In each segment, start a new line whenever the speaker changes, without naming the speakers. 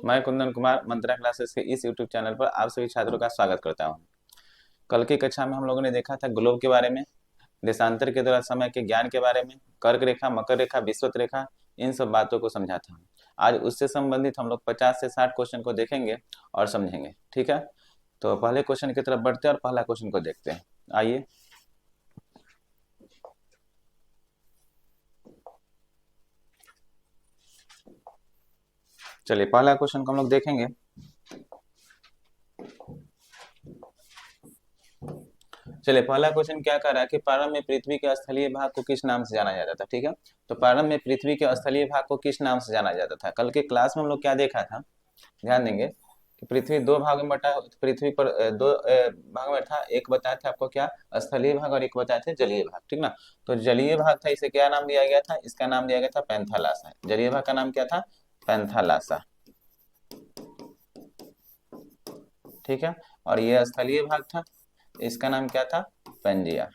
मैं कुंदन कुमार मंत्रा क्लासेस के इस यूट्यूब चैनल पर आप सभी छात्रों का स्वागत करता हूं। कल की कक्षा में हम लोगों ने देखा था ग्लोब के बारे में, देशांतर के द्वारा समय के ज्ञान के बारे में, कर्क रेखा, मकर रेखा, विषुवत रेखा, इन सब बातों को समझा था। आज उससे संबंधित हम लोग 50 से 60 क्वेश्चन को देखेंगे और समझेंगे। ठीक है, तो पहले क्वेश्चन की तरफ बढ़ते हैं और पहला क्वेश्चन को देखते हैं। आइए, चलिए पहला क्वेश्चन को हम लोग देखेंगे। चलिए, पहला क्वेश्चन क्या कर रहा है कि प्रारंभ में पृथ्वी के स्थलीय भाग को किस नाम से जाना जाता था। ठीक है, तो प्रारंभ में पृथ्वी के स्थलीय भाग को किस नाम से जाना जाता था। कल के क्लास में हम लोग क्या देखा था, ध्यान देंगे कि पृथ्वी दो भाग में बटा, पृथ्वी पर दो भाग में था। एक बताए थे आपको क्या, स्थलीय भाग, और एक बताए थे जलीय भाग। ठीक ना, तो जलीय भाग था, इसे क्या नाम दिया गया था, इसका नाम दिया गया था पैंथालासा। जलीय भाग का नाम क्या था, पैंथालासा। ठीक है, और ये स्थलीय भाग था, इसका नाम क्या था, पेंजिया।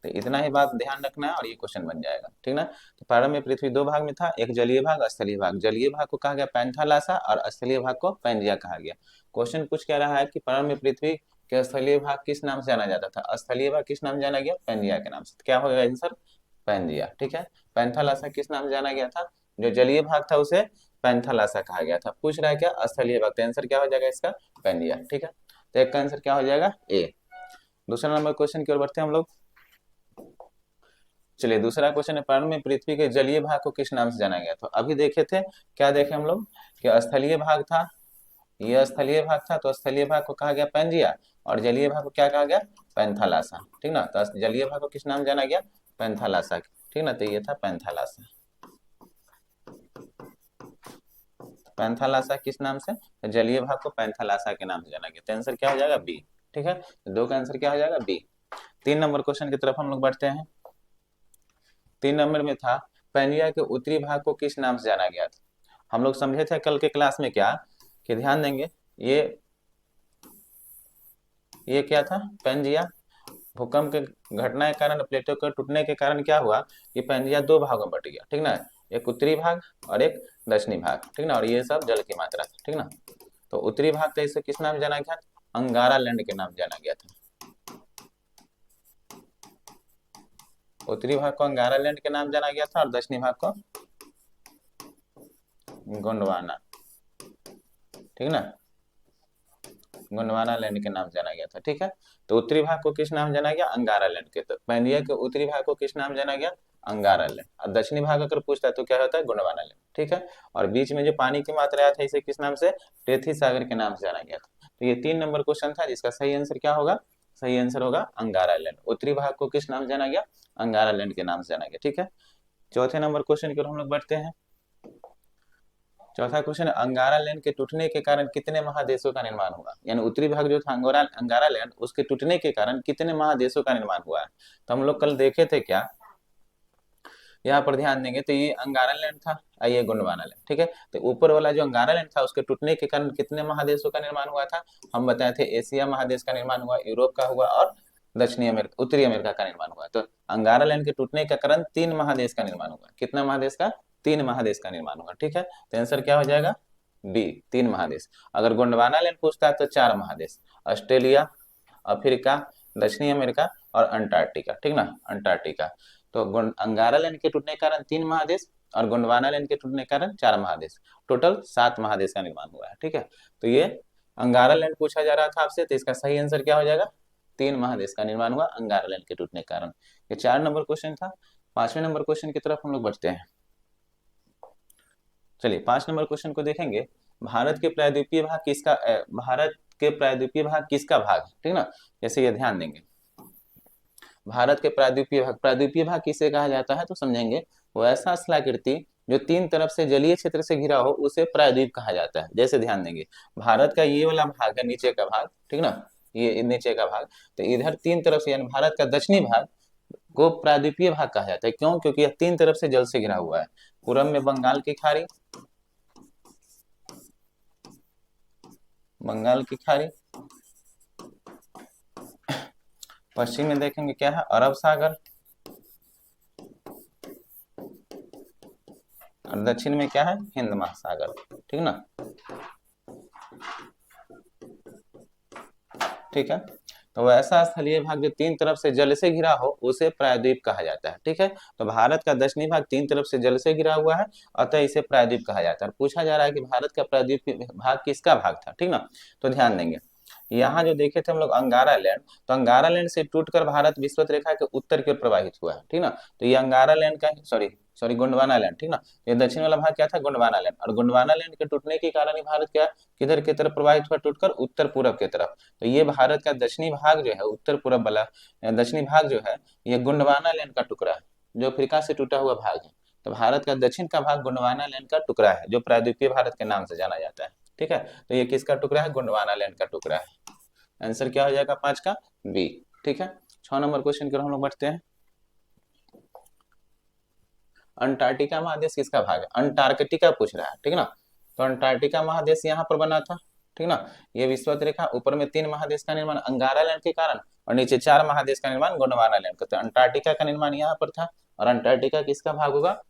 तो इतना ही बात ध्यान रखना है और ये क्वेश्चन बन जाएगा। ठीक ना, तो प्रारंभ में पृथ्वी दो भाग में था, एक जलीय भाग, स्थलीय भाग। जलीय भाग को कहा गया पैंथालासा और स्थलीय भाग को पेंजिया कहा गया। क्वेश्चन पूछ क्या रहा है कि प्रारंभ में पृथ्वी के स्थलीय भाग किस नाम से जाना जाता था, स्थलीय भाग किस नाम से जाना गया, पेंजिया के नाम से। क्या होगा आंसर, पेंजिया। ठीक है, पैंथालासा किस नाम से जाना गया था, जो जलीय भाग था उसे पैंथालासा कहा गया था। पूछ रहा है क्या, स्थलीय भाग, तो आंसर क्या हो जाएगा इसका, पेंजिया। ठीक है, तो एक का आंसर क्या हो जाएगा, ए। दूसरा नंबर क्वेश्चन की ओर बढ़ते हैं हम लोग। चलिए, दूसरा क्वेश्चन है, प्रारंभ में पृथ्वी के जलीय भाग को किस नाम से जाना गया। तो अभी देखे थे, क्या देखे हम लोग कि स्थलीय भाग था, यह स्थलीय भाग था, तो स्थलीय भाग को कहा गया पेंजिया, और जलीय भाग को क्या कहा गया, पैंथालासा। ठीक ना, तो जलीय भाग को किस नाम जाना गया, पैंथालासा। ठीक ना, तो ये था पैंथालासा। पैंथालासा किस नाम से, तो जलीय भाग को पैंथालासा के नाम से जाना गया। तो आंसर क्या हो जाएगा, बी। ठीक है, तो दो का आंसर क्या हो जाएगा, बी। 3 नंबर क्वेश्चन की तरफ हम लोग बढ़ते हैं। 3 नंबर में था, पेंजिया के उत्तरी भाग को किस नाम से जाना गया था। हम लोग समझे थे कल के क्लास में क्या, कि ध्यान देंगे, ये क्या था, पेंजिया। भूकंप के घटना के कारण, प्लेटों के टूटने के कारण क्या हुआ, ये पेंजिया दो भागों में बट गया। ठीक ना, एक उत्तरी भाग और एक दक्षिणी भाग। ठीक ना, और ये सब जल की मात्रा था। ठीक ना, तो उत्तरी भाग तो इसे किस नाम जाना गया, अंगारा लैंड के नाम जाना गया था। उत्तरी भाग को अंगारा लैंड के नाम जाना गया था, और दक्षिणी भाग को गोंडवाना। ठीक ना, गोंडवाना लैंड के नाम जाना गया था। ठीक है, तो उत्तरी भाग को किस नाम जाना गया, अंगारा लैंड के। तो पेंजिया के उत्तरी भाग को किस नाम जाना गया, अंगारा लैंड। और दक्षिणी भाग अगर पूछता है तो क्या होता है, गोंडवाना लैंड। ठीक है, और बीच में जो पानी की मात्रा आया था, इसे किस नाम से, टेथी सागर के नाम से जाना गया था। तो ये 3 नंबर क्वेश्चन था, जिसका सही आंसर क्या होगा, सही आंसर होगा अंगारा लैंड। उत्तरी भाग को किस नाम जाना गया, अंगारा लैंड के नाम से जाना गया। ठीक है, चौथे नंबर क्वेश्चन की ओर हम लोग बढ़ते हैं। चौथा क्वेश्चन, अंगारा लैंड के टूटने के कारण कितने महादेशों का निर्माण हुआ। यानी उत्तरी भाग जो था अंगोरा अंगारा लैंड, उसके टूटने के कारण कितने महादेशों का निर्माण हुआ है। तो हम लोग कल देखे थे क्या, यहाँ पर ध्यान देंगे तो ये अंगारा लैंड था, ये गोंडवाना लैंड। ठीक है, तो ऊपर वाला जो अंगारा लैंड था, उसके टूटने के कारण कितने महादेशों का निर्माण हुआ था, हम बताए थे एशिया महादेश का निर्माण हुआ, यूरोप का हुआ, और दक्षिणी अमेरिका, उत्तरी अमेरिका का निर्माण हुआ। तो अंगारा लैंड के टूटने के कारण 3 महादेश का निर्माण हुआ। कितना महादेश का, 3 महादेश का निर्माण हुआ। ठीक है, तो आंसर क्या हो जाएगा, बी, 3 महादेश। अगर गोंडवाना लैंड पूछता है तो 4 महादेश, ऑस्ट्रेलिया, अफ्रीका, दक्षिणी अमेरिका और अंटार्कटिका। ठीक ना, अंटार्कटिका। तो अंगारा लैंड के टूटने के कारण 3 महादेश, और गोंडवाना लैंड के टूटने के कारण 4 महादेश, टोटल 7 महादेश का निर्माण हुआ है। ठीक है, तो ये अंगारा लैंड पूछा जा रहा था आपसे, तो इसका सही आंसर क्या हो जाएगा, 3 महादेश का निर्माण हुआ अंगारा लैंड के टूटने के कारण। ये 4 नंबर क्वेश्चन था। 5वें नंबर क्वेश्चन की तरफ हम लोग बढ़ते हैं। चलिए, 5 नंबर क्वेश्चन को देखेंगे। भारत के प्रायद्वीपीय भाग किसका, भारत के प्रायद्वीपीय भाग किसका भाग है। ठीक ना, जैसे ये ध्यान देंगे, भारत के प्रायद्वीपीय भाग, प्रायद्वीपीय भाग किसे कहा जाता है, तो समझेंगे, वो ऐसा स्थलाकृति जो 3 तरफ से जलीय क्षेत्र से घिरा हो, उसे प्रायद्वीप कहा जाता है। जैसे ध्यान देंगे, भारत का ये वाला भाग है, नीचे का भाग। ठीक ना, ये नीचे का भाग, तो इधर 3 तरफ से, यानी भारत का दक्षिणी भाग को प्रायद्वीपीय भाग कहा जाता है। क्यों, क्योंकि यह 3 तरफ से जल से घिरा हुआ है। पूरब में बंगाल की खाड़ी, बंगाल की खाड़ी, पश्चिम में देखेंगे क्या है, अरब सागर, और और दक्षिण में क्या है, हिंद महासागर, ठीक ना। ठीक है, तो ऐसा स्थलीय भाग जो तीन तरफ से जल से घिरा हो उसे प्रायद्वीप कहा जाता है। ठीक है, तो भारत का दक्षिणी भाग तीन तरफ से जल से घिरा हुआ है, अतः इसे प्रायद्वीप कहा जाता है। पूछा जा रहा है कि भारत का प्रायद्वीप भाग किसका भाग था, ठीक ना। तो ध्यान देंगे, यहाँ जो देखे थे हम लोग अंगारा लैंड, तो अंगारा लैंड से टूटकर भारत विषुवत रेखा के उत्तर की ओर प्रवाहित हुआ है, ठीक ना। तो ये अंगारा लैंड का, सॉरी सॉरी गोंडवाना लैंड, ठीक ना। ये दक्षिण वाला भाग क्या था, गोंडवाना लैंड, और गोंडवाना लैंड के टूटने के कारण ही भारत क्या किधर की तरफ प्रवाहित हुआ, टूटकर उत्तर पूरब की तरफ। तो ये भारत का दक्षिणी भाग जो है, उत्तर पूरब वाला दक्षिणी भाग जो है, ये गोंडवाना लैंड का टुकड़ा है, जो अफ्रीका से टूटा हुआ भाग है। तो भारत का दक्षिण का भाग गोंडवाना लैंड का टुकड़ा है, जो प्रायद्वीपीय भारत के नाम से जाना जाता है। ठीक है, तो ये किसका टुकड़ा है, गोंडवाना लैंड का टुकड़ा है। आंसर क्या हो जाएगा 5 का बी। ठीक है, 6 नंबर क्वेश्चन की ओर हम लोग बढ़ते हैं। अंटार्कटिका महादेश किसका भाग है, अंटार्कटिका पूछ रहा है, ठीक ना। तो अंटार्कटिका महादेश यहाँ पर बना था, ठीक ना। ये विषुवत रेखा, ऊपर में 3 महादेश का निर्माण अंगारा लैंड के कारण, और नीचे 4 महादेश का निर्माण गोंडवाना लैंड का। तो अंटार्कटिका का निर्माण यहाँ पर था, और अंटार्कटिका किसका भाग होगा,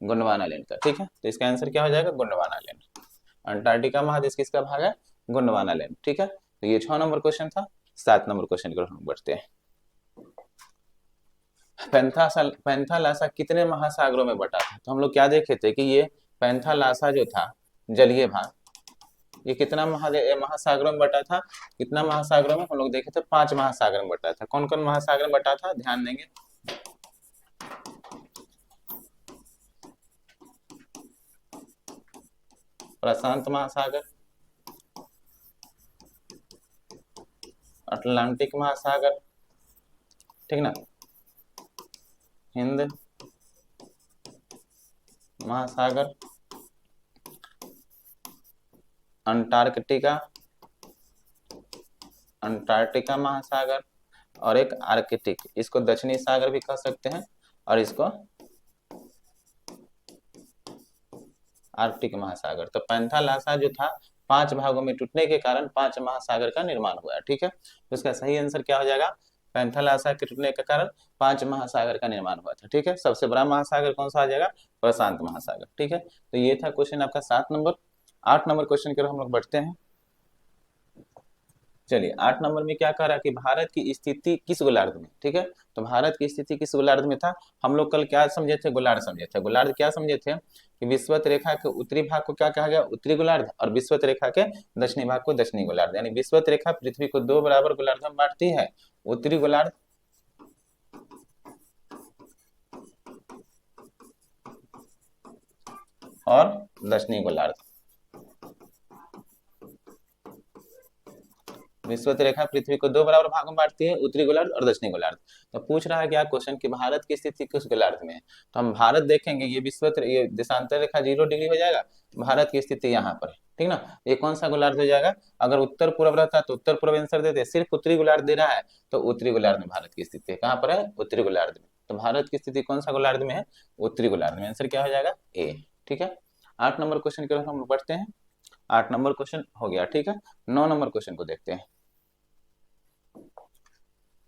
गोंडवाना लैंड का। ठीक है, तो इसका आंसर क्या हो जाएगा, गोंडवाना लैंड। अंटार्कटिका महादेश किसका भाग है, गोंडवाना लैंड। ठीक है, तो ये 6 नंबर क्वेश्चन था। 7 नंबर क्वेश्चन की ओर हम बढ़ते हैं। पैंथालासा कितने महासागरों में बटा था। तो हम लोग क्या देखे थे कि ये पैंथालासा जो था जलीय भाग, ये कितना महासागरों में बटा था, कितना महासागरों में हम लोग देखे थे, 5 महासागर में बटा था। कौन कौन महासागर में बटा था, ध्यान देंगे। प्रशांत महासागर, अटलांटिक महासागर, ठीक ना, हिंद महासागर, अंटार्कटिका, अंटार्कटिका महासागर, और एक आर्कटिक, इसको दक्षिणी सागर भी कह सकते हैं, और इसको आर्कटिक महासागर। तो पैंथालासा जो था 5 भागों में टूटने के कारण 5 महासागर का निर्माण हुआ है। ठीक है, तो इसका सही आंसर क्या हो जाएगा, पैंथालासा के टूटने के कारण 5 महासागर का निर्माण हुआ था। ठीक है, सबसे बड़ा महासागर कौन सा आ जाएगा, प्रशांत महासागर। ठीक है, तो ये था क्वेश्चन आपका 7 नंबर। 8 नंबर क्वेश्चन की ओर हम लोग बढ़ते हैं। चलिए, 8 नंबर में क्या कह रहा है कि भारत की स्थिति किस गोलार्ध में। ठीक है, तो भारत की स्थिति किस गोलार्ध में था, हम लोग कल क्या समझे थे, गोलार्ध समझे थे। गोलार्ध क्या समझे थे कि विषुवत रेखा के उत्तरी भाग को क्या कहा गया, उत्तरी गोलार्ध, और विषुवत रेखा के दक्षिणी भाग को दक्षिणी गोलार्ध। यानी विषुवत रेखा पृथ्वी को 2 बराबर गोलार्ध में बांटती है, उत्तरी गोलार्ध और दक्षिणी गोलार्ध। विषुवत रेखा पृथ्वी को 2 बराबर भागों में बांटती है, उत्तरी गोलार्ध और दक्षिणी गोलार्ध। तो पूछ रहा है क्या क्वेश्चन कि भारत की स्थिति किस गोलार्ध में है। तो हम भारत देखेंगे, ये विषुवत, ये देशांतर रेखा 0 डिग्री हो जाएगा, भारत की स्थिति यहाँ पर है, ठीक ना। ये कौन सा गोलार्ध हो जाएगा, अगर उत्तर पूर्व रहता तो उत्तर पूर्व आंसर देते, सिर्फ उत्तरी गोलार्ध दे रहा है, तो उत्तरी गोलार्ध में भारत की स्थिति है। कहाँ पर है, उत्तरी गोलार्ध में। तो भारत की स्थिति कौन सा गोलार्ध में है, उत्तरी गोलार्ध में। आंसर क्या हो जाएगा, ए। ठीक है, 8 नंबर क्वेश्चन की ओर हम बढ़ते हैं। 8 नंबर क्वेश्चन हो गया। ठीक है, 9 नंबर क्वेश्चन को देखते हैं।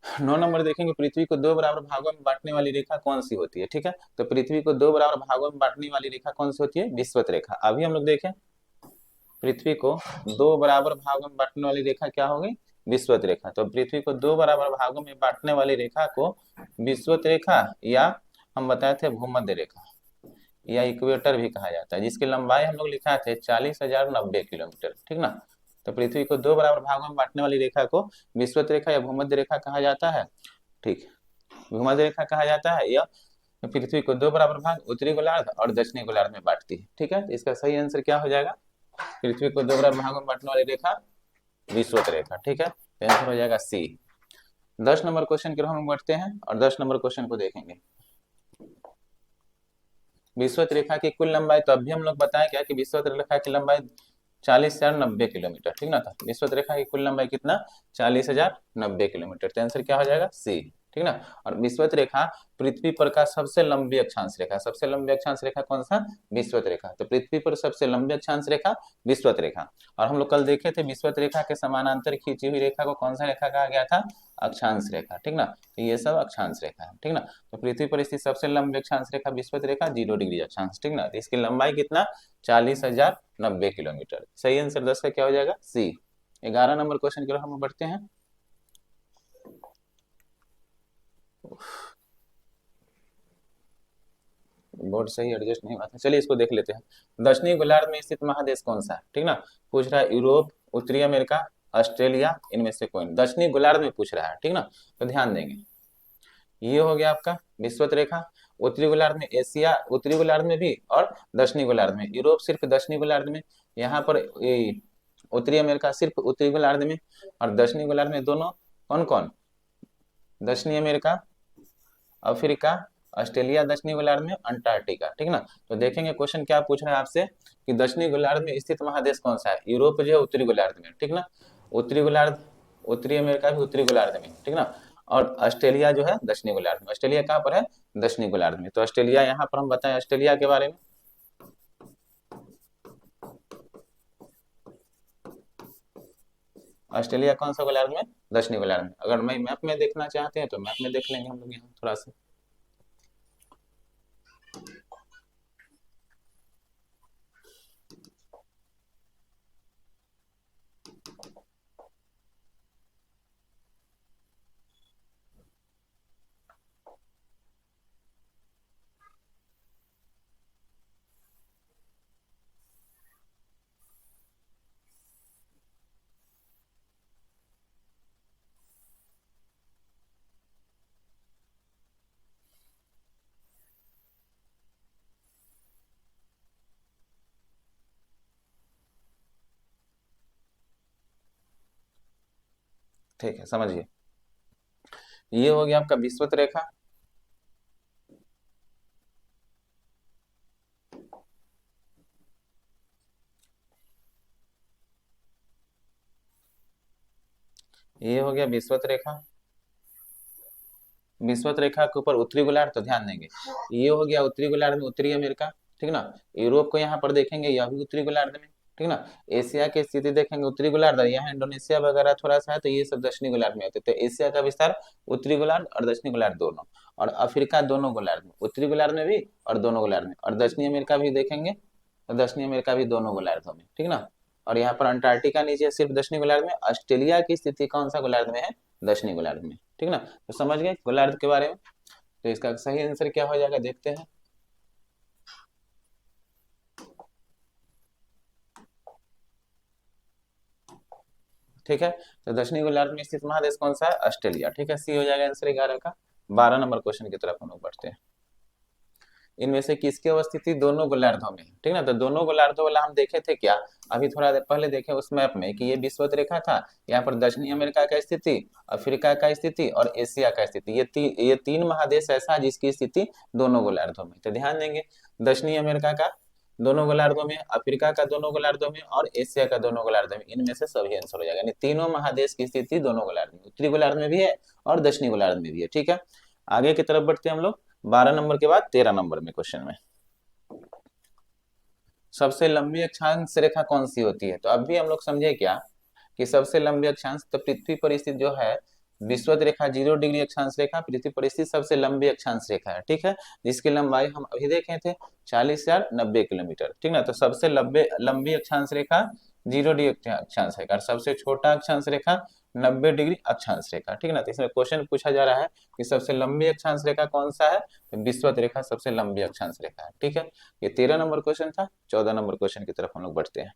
9 नंबर देखेंगे, पृथ्वी को 2 बराबर भागों में बांटने वाली रेखा कौन सी होती है। ठीक है, तो पृथ्वी को 2 बराबर भागों में बांटने वाली रेखा कौन सी होती है, विषुवत रेखा। अभी हम लोग देखें, पृथ्वी को 2 बराबर भागों में बांटने वाली रेखा क्या होगी, विषुवत रेखा। तो पृथ्वी को 2 बराबर भागों में बांटने वाली रेखा को विषुवत रेखा, या हम बताए थे भूमध्य रेखा, या इक्वेटर भी कहा जाता है, जिसकी लंबाई हम लोग लिखा थे 40,090 किलोमीटर। ठीक ना, तो पृथ्वी को 2 बराबर भागों में बांटने वाली रेखा को विषुवत रेखा या भूमध्य रेखा कहा जाता है। ठीक, भूमध्य रेखा कहा जाता है। यह पृथ्वी को 2 बराबर भाग उत्तरी गोलार्ध और दक्षिणी गोलार्ध में बांटती है। ठीक है, तो इसका सही आंसर क्या हो जाएगा, पृथ्वी को 2 बराबर भागों में बांटने वाली रेखा विषुवत रेखा। ठीक है, तो आंसर हो जाएगा सी। 10 नंबर क्वेश्चन की ओर हम बढ़ते हैं, और 10 नंबर क्वेश्चन को देखेंगे। विषुवत रेखा की कुल लंबाई, तो अभी हम लोग बताएं क्या कि विषुवत रेखा की लंबाई 40,090 किलोमीटर। ठीक ना, था विषुवत रेखा की कुल लंबाई कितना, 40,090 किलोमीटर। तो आंसर क्या हो जाएगा, सी। ठीक ना। और विषुवत रेखा पृथ्वी पर का सबसे लंबी अक्षांश रेखा, सबसे लंबी अक्षांश रेखा कौन सा, विषुवत रेखा। तो पृथ्वी पर सबसे लंबी अक्षांश रेखा विषुवत रेखा। और हम लोग कल देखे थे विषुवत रेखा के समानांतर खींची हुई रेखा को कौन सा रेखा कहा गया था, अक्षांश रेखा, ठीक ना। तो ये सब अक्षांश रेखा है, ठीक ना। तो पृथ्वी पर स्थित सबसे लंबी अक्षांश रेखा विषुवत रेखा 0 डिग्री अक्षांश, ठीक ना। तो इसकी लंबाई कितना, 40,090 किलोमीटर। सही आंसर 10 का क्या हो जाएगा, सी। 11 नंबर क्वेश्चन की ओर हम बढ़ते हैं। बोर्ड सही एडजस्ट नहीं हुआ था, चलिए इसको देख लेते हैं। दक्षिणी गोलार्ध में स्थित महादेश कौन सा है, ठीक ना। पूछ रहा है यूरोप, उत्तरी अमेरिका, ऑस्ट्रेलिया, इनमें से कोई नहीं। दक्षिणी गोलार्ध में पूछ रहा है, ठीक ना। तो ध्यान देंगे, ये हो गया आपका विषुवत रेखा। उत्तरी गोलार्ध में एशिया, उत्तरी गोलार्ध में भी, और दक्षिणी गोलार्ध में। यूरोप सिर्फ दक्षिणी गोलार्ध में, यहाँ पर उत्तरी अमेरिका सिर्फ उत्तरी गोलार्ध में, और दक्षिणी गोलार्ध में दोनों कौन कौन, दक्षिणी अमेरिका, अफ्रीका, ऑस्ट्रेलिया दक्षिणी गोलार्ध में, अंटार्कटिका, ठीक ना। तो देखेंगे क्वेश्चन क्या पूछ रहा है आपसे कि दक्षिणी गोलार्ध में स्थित महादेश कौन सा है। यूरोप जो है उत्तरी गोलार्ध में, ठीक ना। उत्तरी गोलार्ध, उत्तरी अमेरिका भी उत्तरी गोलार्ध में, ठीक ना। और ऑस्ट्रेलिया जो है दक्षिणी गोलार्ध में। ऑस्ट्रेलिया कहाँ पर है, दक्षिणी गोलार्ध में। तो ऑस्ट्रेलिया यहाँ पर हम बताएं ऑस्ट्रेलिया के बारे में। ऑस्ट्रेलिया कौन सा गोलार्ध में, दक्षिणी गोलार्ध में। अगर मैं मैप में देखना चाहते हैं तो मैप में देख लेंगे हम लोग यहाँ थोड़ा सा। ठीक है, समझिए, ये हो गया आपका विषुवत रेखा। ये हो गया विषुवत रेखा। विषुवत रेखा के ऊपर उत्तरी गोलार्ध, तो ध्यान देंगे ये हो गया उत्तरी गोलार्ध में उत्तरी अमेरिका, ठीक ना। यूरोप को यहाँ पर देखेंगे, यह भी उत्तरी गोलार्ध में, ठीक ना। एशिया की स्थिति देखेंगे उत्तरी गोलार्ध, यहाँ इंडोनेशिया वगैरह थोड़ा सा है, तो ये सब दक्षिणी गोलार्ध में होते। तो एशिया का विस्तार उत्तरी गोलार्ध और दक्षिणी गोलार्ध दोनों, और अफ्रीका दोनों गोलार्ध में, उत्तरी गोलार्ध में भी और दोनों गोलार्ध में। और दक्षिणी अमेरिका भी देखेंगे तो दक्षिणी अमेरिका भी दोनों गोलार्धों में, ठीक ना। और यहाँ पर अंटार्कटिका नीचे सिर्फ दक्षिणी गोलार्ध में। ऑस्ट्रेलिया की स्थिति कौन सा गोलार्ध में है, दक्षिणी गोलार्ध में, ठीक ना। तो समझ गए गोलार्ध के बारे में। तो इसका सही आंसर क्या हो जाएगा, देखते हैं। ठीक है, तो दक्षिणी गोलार्ध में स्थित महादेश कौन सा है, ऑस्ट्रेलिया, ठीक है, सी हो जाएगा आंसर 11 का। 12 नंबर क्वेश्चन की तरफ हम लोग बढ़ते हैं। इनमें से किसकी अवस्थिति दोनों गोलार्धों में है, ठीक ना। तो दोनों गोलार्धों वाला हम देखे थे क्या, अभी थोड़ा देर पहले देखे उस मैप में कि ये विषुवत रेखा था। यहाँ पर दक्षिणी अमेरिका का स्थिति, अफ्रीका का स्थिति और एशिया का स्थिति, ये तीन महादेश ऐसा जिसकी स्थिति दोनों गोलार्धों में। तो ध्यान देंगे, दक्षिणी अमेरिका का दोनों गोलार्धों में, अफ्रीका का दोनों गोलार्धों में और एशिया का दोनों गोलार्धों में, इनमें से सभी आंसर हो जाएगा। यानी तीनों महादेश की स्थिति दोनों गोलार्ध में, उत्तरी गोलार्ध में भी है और दक्षिणी गोलार्ध में भी है, ठीक है। आगे की तरफ बढ़ते हैं हम लोग। 12 नंबर के बाद 13 नंबर में क्वेश्चन में, सबसे लंबी अक्षांश रेखा कौन सी होती है। तो अब भी हम लोग समझे क्या कि सबसे लंबी अक्षांश, तो पृथ्वी पर स्थित जो है विषुवत रेखा 0 डिग्री अक्षांश रेखा पृथ्वी पर स्थित सबसे लंबी अक्षांश रेखा है, ठीक है। जिसकी लंबाई हम अभी देखे थे 40,090 किलोमीटर, ठीक ना। तो सबसे लंबी अक्षांश रेखा 0 डिग्री अक्षांश रेखा, और सबसे छोटा अक्षांश रेखा 90 डिग्री अक्षांश रेखा, ठीक ना। तो इसमें क्वेश्चन पूछा जा रहा है कि सबसे लंबी अक्षांश रेखा कौन सा है, तो विषुवत रेखा सबसे लंबी अक्षांश रेखा है, ठीक है। ये 13 नंबर क्वेश्चन था। 14 नंबर क्वेश्चन की तरफ हम लोग बढ़ते हैं।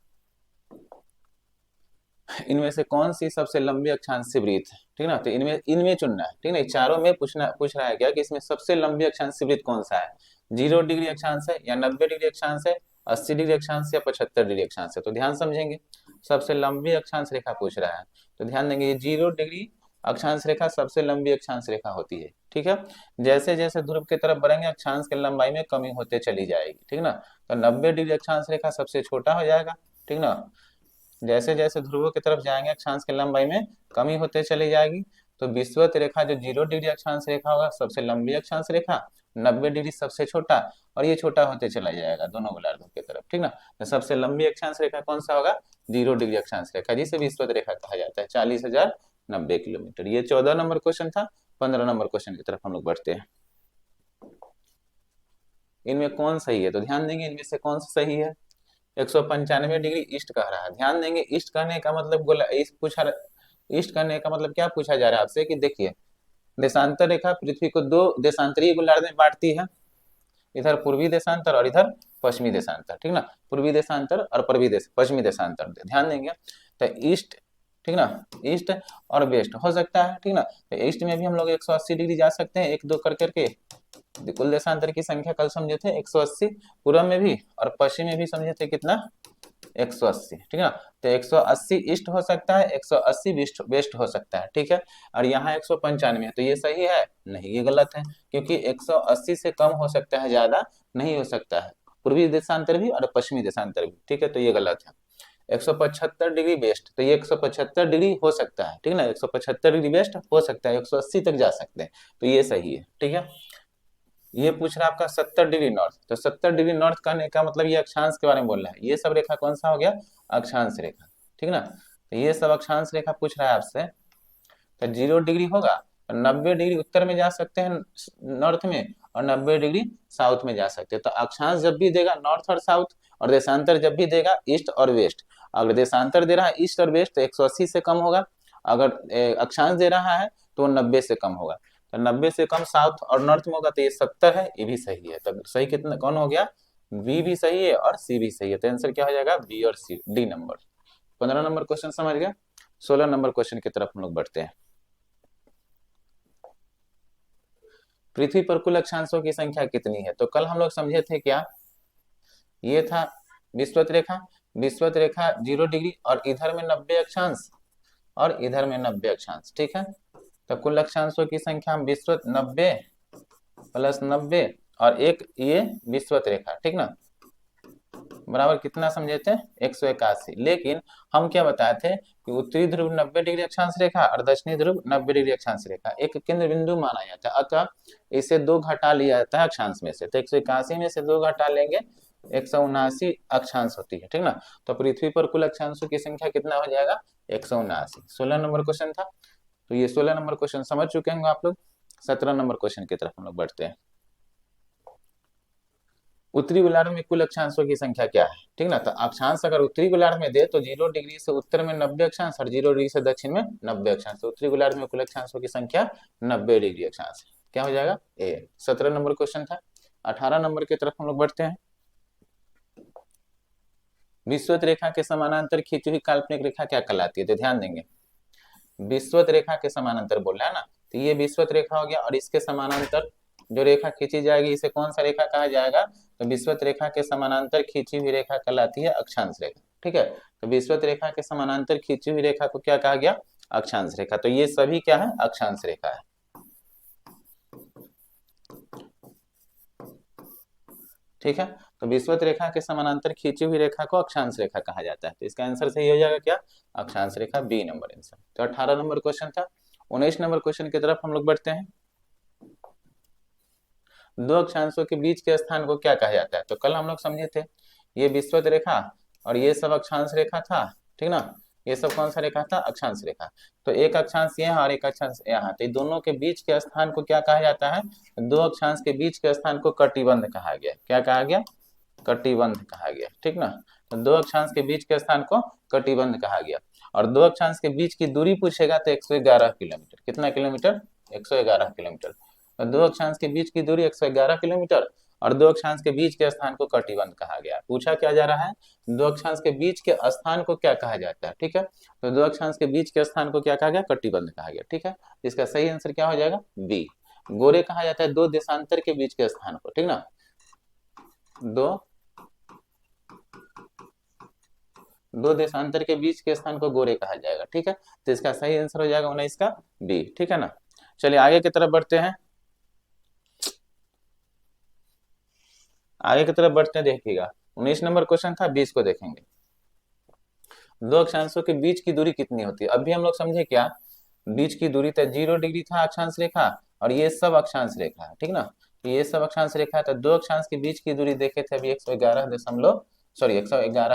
इनमें से कौन सी सबसे लंबी अक्षांश से वृत्त है, ठीक ना। तो इनमें इनमें चुनना है, ठीक ना। चारों में पूछ रहा है क्या कि इसमें सबसे लंबी अक्षांश से वृत्त कौन सा है, 0 डिग्री अक्षांश है या 90 डिग्री अक्षांश है, 80 डिग्री अक्षांश या 75 डिग्री अक्षांश है। तो ध्यान समझेंगे, सबसे लंबी अक्षांश रेखा पूछ रहा है, तो ध्यान देंगे ये 0 डिग्री अक्षांश रेखा सबसे लंबी अक्षांश रेखा होती है, ठीक है। जैसे जैसे ध्रुव की तरफ बढ़ेंगे अक्षांश की लंबाई में कमी होते चली जाएगी, ठीक ना। तो 90 डिग्री अक्षांश रेखा सबसे छोटा हो जाएगा, ठीक ना। जैसे जैसे ध्रुवों की तरफ जाएंगे अक्षांश की लंबाई में कमी होते चली जाएगी। तो विषुवत रेखा जो 0 डिग्री अक्षांश रेखा होगा सबसे लंबी अक्षांश रेखा, 90 डिग्री सबसे छोटा, और ये छोटा होते चला जाएगा दोनों गोलार्धों की तरफ, ठीक ना। तो सबसे लंबी अक्षांश रेखा कौन सा होगा? 0 डिग्री अक्षांश रेखा, जिसे विषुवत रेखा कहा जाता है, 40,090 किलोमीटर। ये 14 नंबर क्वेश्चन था। 15 नंबर क्वेश्चन की तरफ हम लोग बढ़ते हैं। इनमें कौन सही है? तो ध्यान देंगे इनमें से कौन सा सही है। 195 डिग्री ईस्ट कह रहा है। ध्यान देंगे ईस्ट कहने का मतलब ईस्ट करने का मतलब क्या पूछा जा रहा है आपसे कि देखिए, देशांतर रेखा पृथ्वी को दो देशांतरीय गोलार्ध में बांटती है, इधर पूर्वी देशांतर और इधर पश्चिमी देशांतर, ठीक ना। पूर्वी देशांतर और पश्चिमी देशांतर ध्यान देंगे। तो ईस्ट, ठीक ना, ईस्ट और वेस्ट हो सकता है, ठीक ना। तो ईस्ट में भी हम लोग 180 डिग्री जा सकते हैं, 1 2 कर करके। कुल देशांतर की संख्या कल समझे थे 180, पूर्व में भी और पश्चिम में भी समझे थे कितना? 180, ठीक है। तो 180 ईस्ट हो सकता है, 180 वेस्ट हो सकता है, ठीक है। और यहाँ 195 है, तो ये सही है? नहीं, ये गलत है, क्योंकि 180 से कम हो सकता है, ज्यादा नहीं हो सकता है, पूर्वी देशांतर भी और पश्चिमी देशांतर भी, ठीक है। तो ये गलत है। 175 डिग्री वेस्ट, तो ये 175 डिग्री हो सकता है, ठीक है ना। 175 डिग्री वेस्ट हो सकता है, 180 तक जा सकते हैं, तो ये सही है, ठीक है। ये पूछ रहा है आपका 70 डिग्री नॉर्थ, तो 70 डिग्री नॉर्थ कहने का मतलब ये अक्षांश के बारे में बोल रहा है। ये सब रेखा कौन सा हो गया? अक्षांश रेखा, ठीक ना। तो ये सब अक्षांश रेखा पूछ रहा है आपसे। तो 0 डिग्री होगा, तो 90 डिग्री उत्तर में जा सकते हैं नॉर्थ में, और 90 डिग्री साउथ में जा सकते हैं। तो अक्षांश जब भी देगा नॉर्थ और साउथ, और देशांतर जब भी देगा ईस्ट और वेस्ट। अगर देशांतर दे रहा है ईस्ट और वेस्ट तो 180 से कम होगा, अगर अक्षांश दे रहा है तो 90 से कम होगा। तो 90 से कम साउथ और नॉर्थ में होगा, तो ये 70 है, ये भी सही है। तब सही कितना कौन हो गया? बी भी सही है और सी भी सही है। तो आंसर क्या हो जाएगा? बी और सी, डी नंबर। 15 नंबर क्वेश्चन समझ गया। 16 नंबर क्वेश्चन की तरफ हम लोग बढ़ते हैं। पृथ्वी पर कुल अक्षांशों की संख्या कितनी है? तो कल हम लोग समझे थे क्या, ये था विषुवत रेखा। विषुवत रेखा 0 डिग्री और इधर में 90 अक्षांश और इधर में 90 अक्षांश, ठीक है। तो कुल अक्षांशों की संख्या हम विषुवत 90 प्लस 90 और एक ये विषुवत रेखा, ठीक ना, बराबर कितना समझे थे? 181। लेकिन हम क्या बताए थे कि उत्तरी ध्रुव 90 डिग्री अक्षांश रेखा और दक्षिणी ध्रुव 90 डिग्री अक्षांश रेखा एक केंद्र बिंदु माना जाता है, अतः इसे 2 घटा लिया जाता है अक्षांश में से। तो 181 में से 2 घटा लेंगे, 179 अक्षांश होती है, ठीक ना। तो पृथ्वी पर कुल अक्षांशों की संख्या कितना हो जाएगा? 179। 16 नंबर क्वेश्चन था, तो ये 16 नंबर क्वेश्चन समझ चुके होंगे आप लोग। 17 नंबर क्वेश्चन की तरफ हम लोग बढ़ते हैं। उत्तरी गोलार्ध में कुल अक्षांशों की संख्या क्या है? ठीक ना। तो अक्षांश अगर उत्तरी गोलार्ध में दे तो 0 डिग्री से उत्तर में 90 अक्षांश और 0 डिग्री से दक्षिण में 90 अक्षांश। तो उत्तरी गोलार्ध में कुल अक्षांशों की संख्या 90 डिग्री अक्षांश। क्या हो जाएगा? ए। 17 नंबर क्वेश्चन था। 18 नंबर की तरफ हम लोग बढ़ते हैं। विषुवत रेखा के समानांतर खींची हुई काल्पनिक रेखा क्या कहलाती है? तो ध्यान देंगे, विषुवत रेखा के समानांतर बोल रहा है ना, तो ये विषुवत रेखा हो गया, और इसके समानांतर जो रेखा खींची जाएगी इसे कौन सा रेखा कहा जाएगा? तो विषुवत रेखा के समानांतर खींची हुई रेखा कहलाती है अक्षांश रेखा, ठीक है। तो विषुवत रेखा के समानांतर खींची हुई रेखा को क्या कहा गया? अक्षांश रेखा। तो ये सभी क्या है? अक्षांश रेखा है, ठीक है। तो विषुवत रेखा के समानांतर खींची हुई रेखा को अक्षांश रेखा कहा जाता है। तो इसका आंसर सही हो जाएगा क्या? अक्षांश रेखा, बी नंबर आंसर। तो 18 नंबर क्वेश्चन था। 19 नंबर क्वेश्चन की तरफ हम लोग बढ़ते हैं। दो अक्षांशों के बीच के स्थान को क्या कहा जाता है? तो कल हम लोग समझे थे ये विषुवत रेखा और ये सब अक्षांश रेखा था, ठीक ना। ये सब कौन सा रेखा था? अक्षांश रेखा। तो एक अक्षांश यहाँ और एक अक्षांश यहाँ, तो दोनों के बीच के स्थान को क्या कहा जाता है? दो अक्षांश के बीच के स्थान को कटिबंध कहा गया। क्या कहा गया? कटिबंध कहा गया, ठीक ना। तो दो अक्षांश के बीच के स्थान को कटिबंध कहा गया। और दो अक्षांश के बीच की दूरी पूछेगा तो 111 किलोमीटर। कितना किलोमीटर? 111 किलोमीटर। तो दो अक्षांश के बीच की दूरी 111 किलोमीटर और दो अक्षांश के बीच के स्थान को कटिबंध कहा गया। पूछा क्या जा रहा है? दो अक्षांश के बीच के स्थान को क्या कहा जाता है, ठीक है। तो दो अक्षांश के बीच के स्थान को क्या कहा गया? कटिबंध कहा गया, ठीक है। इसका सही आंसर क्या हो जाएगा? बी। गोरे कहा जाता है दो देशांतर के बीच के स्थान को, ठीक ना। दो देशांतर के बीच के स्थान को गोरे कहा जाएगा, ठीक है। तो इसका सही आंसर हो जाएगा 19 का बी, ठीक है ना। चलिए आगे की तरफ बढ़ते हैं। आगे की तरफ बढ़ते हैं, देखिएगा 19 नंबर क्वेश्चन था, 20 को देखेंगे। दो अक्षांशों के बीच की दूरी कितनी होती है? अभी हम लोग समझे क्या, बीच की दूरी तय 0 डिग्री था अक्षांश रेखा, और ये सब अक्षांश रेखा है, ठीक ना। ये सब अक्षांश रेखा है, तो दो अक्षांश के बीच की दूरी देखे थे अभी 111